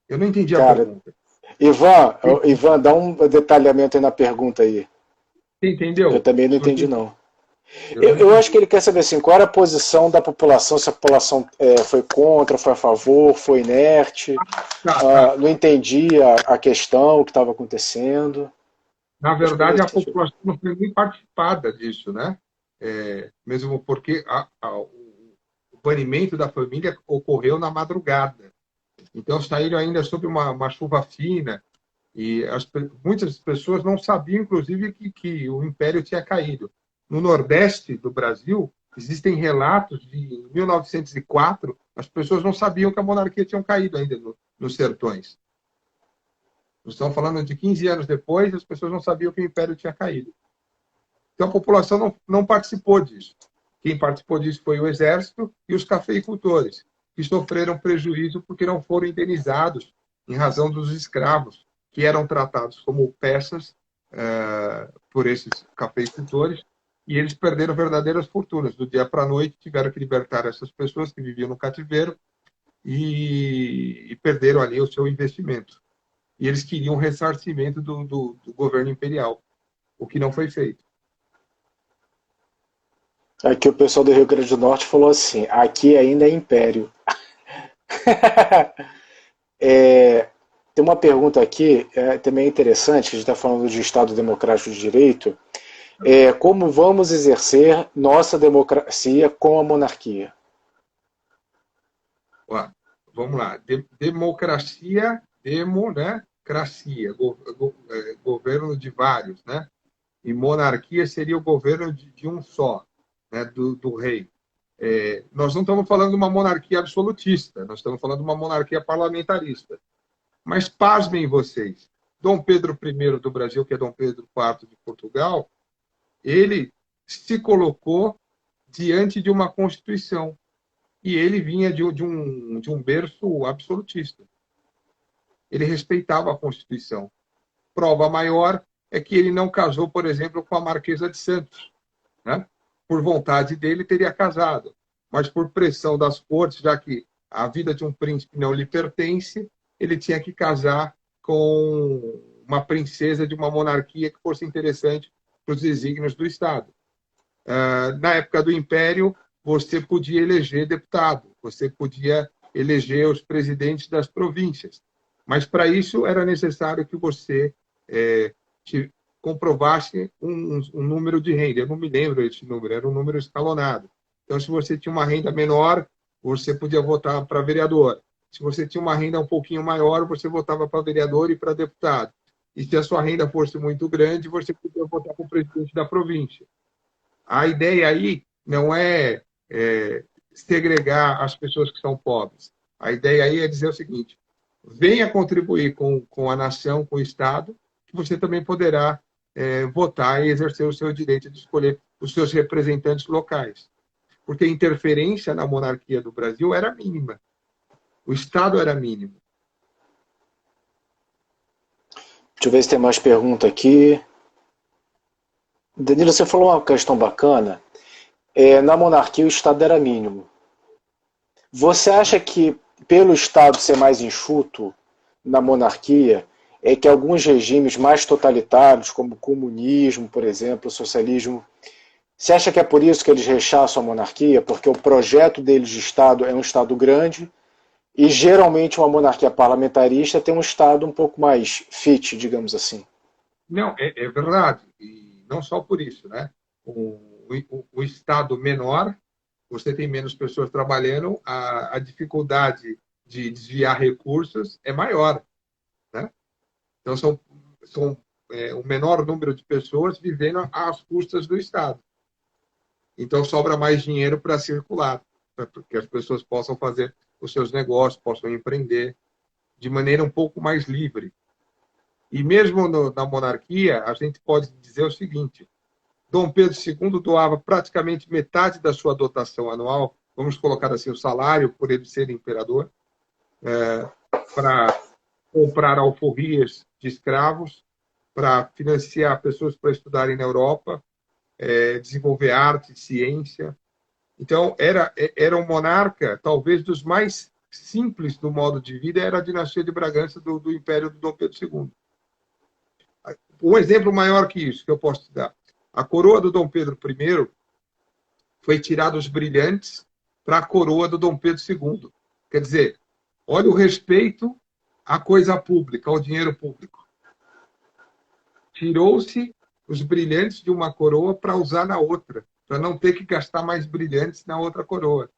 Eu não entendi a pergunta. Ivan, dá um detalhamento aí na pergunta aí. Você entendeu? Eu também não entendi, não. Eu acho que ele quer saber assim, qual era a posição da população, se a população foi contra, foi a favor, foi inerte, não entendia a questão, o que estava acontecendo. Na verdade, a população não foi nem participada disso, né? Mesmo porque o banimento da família ocorreu na madrugada. Então, saíram ainda sob uma chuva fina e muitas pessoas não sabiam, inclusive, que o Império tinha caído. No Nordeste do Brasil, existem relatos de 1904, as pessoas não sabiam que a monarquia tinha caído ainda nos sertões. Nós estamos falando de 15 anos depois, as pessoas não sabiam que o Império tinha caído. Então, a população não participou disso. Quem participou disso foi o Exército e os cafeicultores, que sofreram prejuízo porque não foram indenizados em razão dos escravos, que eram tratados como peças por esses cafeicultores, e eles perderam verdadeiras fortunas. Do dia para a noite, tiveram que libertar essas pessoas que viviam no cativeiro e perderam ali o seu investimento. E eles queriam um ressarcimento do governo imperial, o que não foi feito. Aqui o pessoal do Rio Grande do Norte falou assim, aqui ainda é império. Tem uma pergunta aqui, também interessante, que a gente está falando de Estado Democrático de Direito, como vamos exercer nossa democracia com a monarquia? vamos lá, democracia, né? Cracia, governo de vários, né? E monarquia seria o governo de um só, né? Do rei. Nós não estamos falando de uma monarquia absolutista, nós estamos falando de uma monarquia parlamentarista. Mas pasmem vocês, Dom Pedro I do Brasil, que é Dom Pedro IV de Portugal, ele se colocou diante de uma Constituição. E ele vinha de um berço absolutista. Ele respeitava a Constituição. Prova maior é que ele não casou, por exemplo, com a Marquesa de Santos, né? Por vontade dele, teria casado. Mas por pressão das cortes, já que a vida de um príncipe não lhe pertence, ele tinha que casar com uma princesa de uma monarquia que fosse interessante para os desígnios do Estado. Na época do Império, você podia eleger deputado, você podia eleger os presidentes das províncias. Mas, para isso, era necessário que você comprovasse um número de renda. Eu não me lembro desse número, era um número escalonado. Então, se você tinha uma renda menor, você podia votar para vereador. Se você tinha uma renda um pouquinho maior, você votava para vereador e para deputado. E se a sua renda fosse muito grande, você podia votar para o presidente da província. A ideia aí não é segregar as pessoas que são pobres. A ideia aí é dizer o seguinte: venha contribuir com a nação, com o Estado, que você também poderá votar e exercer o seu direito de escolher os seus representantes locais. Porque a interferência na monarquia do Brasil era mínima. O Estado era mínimo. Deixa eu ver se tem mais pergunta aqui. Danilo, você falou uma questão bacana. Na monarquia o Estado era mínimo. Você acha que, pelo Estado ser mais enxuto na monarquia, é que alguns regimes mais totalitários, como o comunismo, por exemplo, o socialismo, você acha que é por isso que eles rechaçam a monarquia? Porque o projeto deles de Estado é um Estado grande e, geralmente, uma monarquia parlamentarista tem um Estado um pouco mais fit, digamos assim. Não, é verdade. E não só por isso, né? O Estado menor, você tem menos pessoas trabalhando, a dificuldade de desviar recursos é maior, né? Então, são um menor número de pessoas vivendo às custas do Estado. Então, sobra mais dinheiro para circular, para que as pessoas possam fazer os seus negócios, possam empreender de maneira um pouco mais livre. E mesmo na monarquia, a gente pode dizer o seguinte: Dom Pedro II doava praticamente metade da sua dotação anual, vamos colocar assim, o salário, por ele ser imperador, para comprar alforrias de escravos, para financiar pessoas para estudarem na Europa, desenvolver arte, ciência. Então, era um monarca, talvez dos mais simples do modo de vida, era a dinastia de Bragança do Império do Dom Pedro II. Um exemplo maior que isso que eu posso te dar. A coroa do Dom Pedro I foi tirada os brilhantes para a coroa do Dom Pedro II. Quer dizer, olha o respeito à coisa pública, ao dinheiro público. Tirou-se os brilhantes de uma coroa para usar na outra, para não ter que gastar mais brilhantes na outra coroa.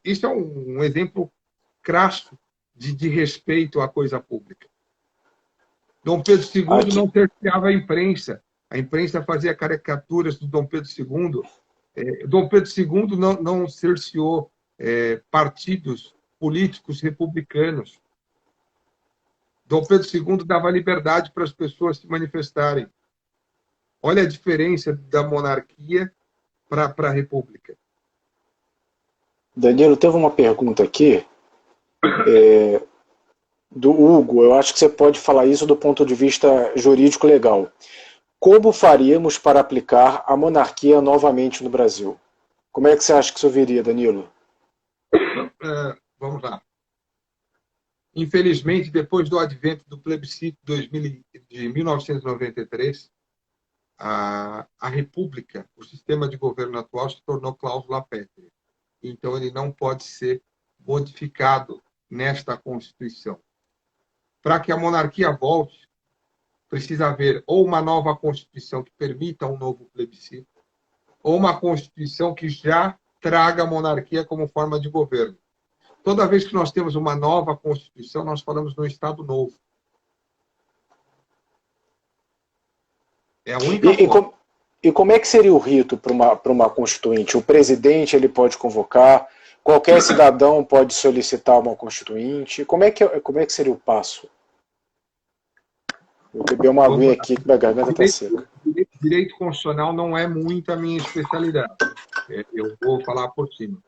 Isso é um exemplo crasso de respeito à coisa pública. Dom Pedro II não cerceava a imprensa. A imprensa fazia caricaturas do Dom Pedro II. Dom Pedro II não cerceou partidos políticos republicanos. Dom Pedro II dava liberdade para as pessoas se manifestarem. Olha a diferença da monarquia para a república. Danilo, teve uma pergunta aqui do Hugo. Eu acho que você pode falar isso do ponto de vista jurídico legal. Como faríamos para aplicar a monarquia novamente no Brasil? Como é que você acha que isso viria, Danilo? Vamos lá. Infelizmente, depois do advento do plebiscito de 1993, a República, o sistema de governo atual, se tornou cláusula pétrea. Então, ele não pode ser modificado nesta Constituição. Para que a monarquia volte, precisa haver ou uma nova Constituição que permita um novo plebiscito, ou uma Constituição que já traga a monarquia como forma de governo. Toda vez que nós temos uma nova Constituição, nós falamos no Estado Novo. É a única forma. E como é que seria o rito para uma constituinte? O presidente ele pode convocar, qualquer cidadão pode solicitar uma constituinte. Como é que seria o passo? Vou beber uma aguinha aqui que minha garganta está seca. Direito constitucional não é muito a minha especialidade. Eu vou falar por cima.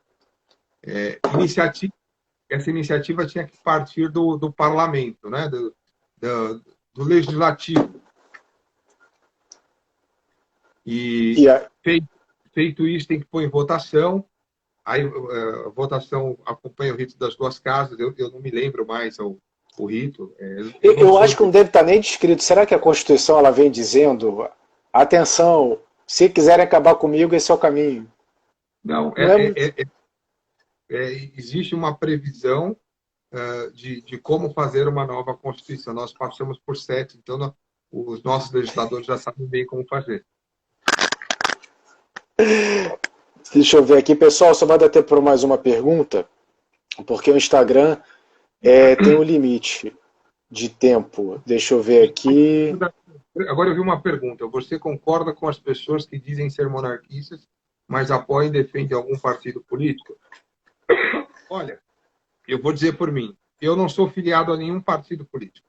Essa iniciativa tinha que partir do parlamento, né? do legislativo. Feito isso, tem que pôr em votação. Aí a votação acompanha o rito das duas casas. Eu não me lembro mais o rito. Eu acho que não deve estar nem descrito. Será que a Constituição ela vem dizendo: atenção, se quiserem acabar comigo, esse é o caminho? Não, existe uma previsão de como fazer uma nova Constituição. Nós passamos por 7, então os nossos legisladores já sabem bem como fazer. Deixa eu ver aqui, pessoal, só vai dar tempo para mais uma pergunta, porque o Instagram tem um limite de tempo. Deixa eu ver aqui. Agora eu vi uma pergunta. Você concorda com as pessoas que dizem ser monarquistas, mas apoiam e defendem algum partido político? Olha, eu vou dizer por mim. Eu não sou filiado a nenhum partido político.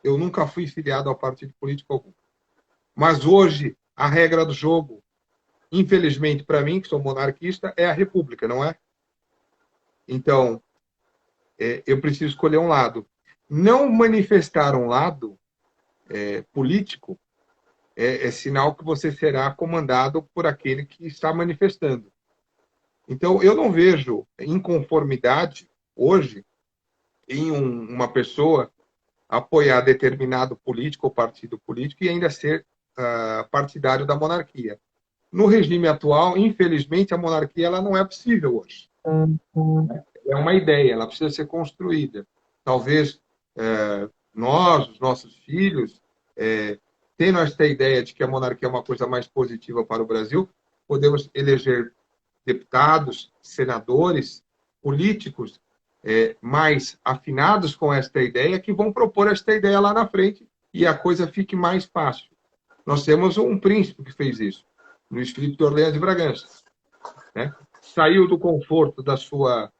Eu nunca fui filiado a partido político algum. Mas hoje, a regra do jogo, infelizmente para mim, que sou monarquista, é a república, não é? Então, eu preciso escolher um lado. Não manifestar um lado político é sinal que você será comandado por aquele que está manifestando. Então, eu não vejo inconformidade hoje em uma pessoa apoiar determinado político ou partido político e ainda ser partidário da monarquia. No regime atual, infelizmente, a monarquia ela não é possível hoje. É uma ideia, ela precisa ser construída. Talvez nós, os nossos filhos, tendo esta ideia de que a monarquia é uma coisa mais positiva para o Brasil, podemos eleger deputados, senadores, políticos mais afinados com esta ideia, que vão propor esta ideia lá na frente e a coisa fique mais fácil. Nós temos um príncipe que fez isso, Luís Filipe de Orleans de Bragança. Né? Saiu do conforto da sua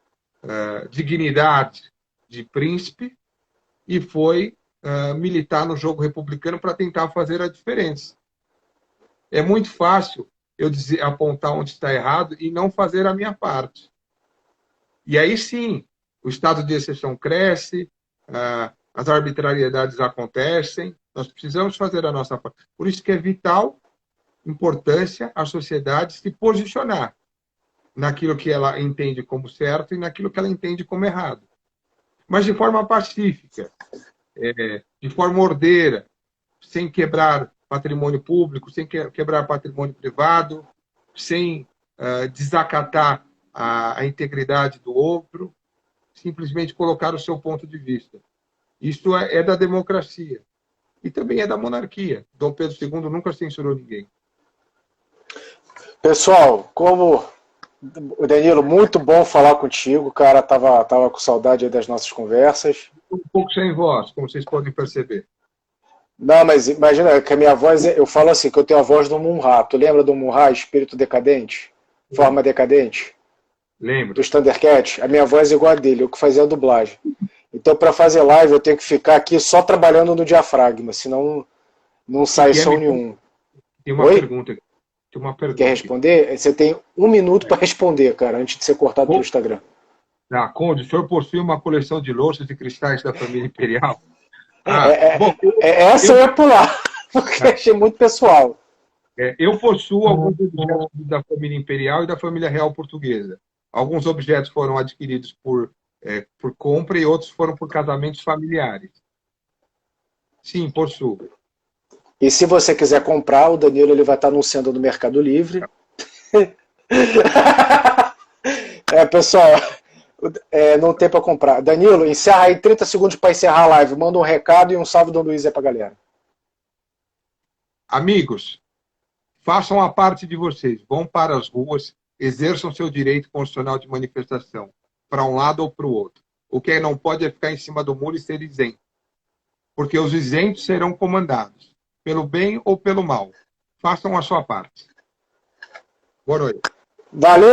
dignidade de príncipe e foi militar no jogo republicano para tentar fazer a diferença. É muito fácil eu apontar onde está errado e não fazer a minha parte. E aí sim, o estado de exceção cresce, as arbitrariedades acontecem, nós precisamos fazer a nossa parte. Por isso que é vital importância a sociedade se posicionar naquilo que ela entende como certo e naquilo que ela entende como errado. Mas de forma pacífica, de forma ordeira, sem quebrar patrimônio público, sem quebrar patrimônio privado, sem desacatar a integridade do outro, simplesmente colocar o seu ponto de vista. Isso é da democracia. E também é da monarquia. Dom Pedro II nunca censurou ninguém. Pessoal, como o Danilo, muito bom falar contigo, cara, tava com saudade das nossas conversas. Um pouco sem voz, como vocês podem perceber. Não, mas imagina que a minha voz, eu falo assim, que eu tenho a voz do Mun-Ra. Tu lembra do Mun-Ra, espírito decadente? Forma decadente? Lembro. Do Thundercat? A minha voz é igual a dele, eu que fazia a dublagem. Então, para fazer live, eu tenho que ficar aqui só trabalhando no diafragma, senão não sai som nenhum. Tem uma pergunta. Quer responder? Você tem 1 minuto para responder, cara, antes de ser cortado pelo Instagram. Conde, o senhor possui uma coleção de louças e cristais da família imperial? Essa eu ia pular, porque achei muito pessoal. Eu possuo alguns objetos da família imperial e da família real portuguesa. Alguns objetos foram adquiridos por compra e outros foram por casamentos familiares. Sim, possuo. E se você quiser comprar, o Danilo ele vai estar anunciando no Mercado Livre. Pessoal, não tem para comprar. Danilo, encerra aí 30 segundos para encerrar a live. Manda um recado e um salve do Luiz aí para a galera. Amigos, façam a parte de vocês. Vão para as ruas, exerçam seu direito constitucional de manifestação. para um lado ou para o outro. O que não pode é ficar em cima do muro e ser isento. Porque os isentos serão comandados, pelo bem ou pelo mal. Façam a sua parte. Boa noite. Valeu!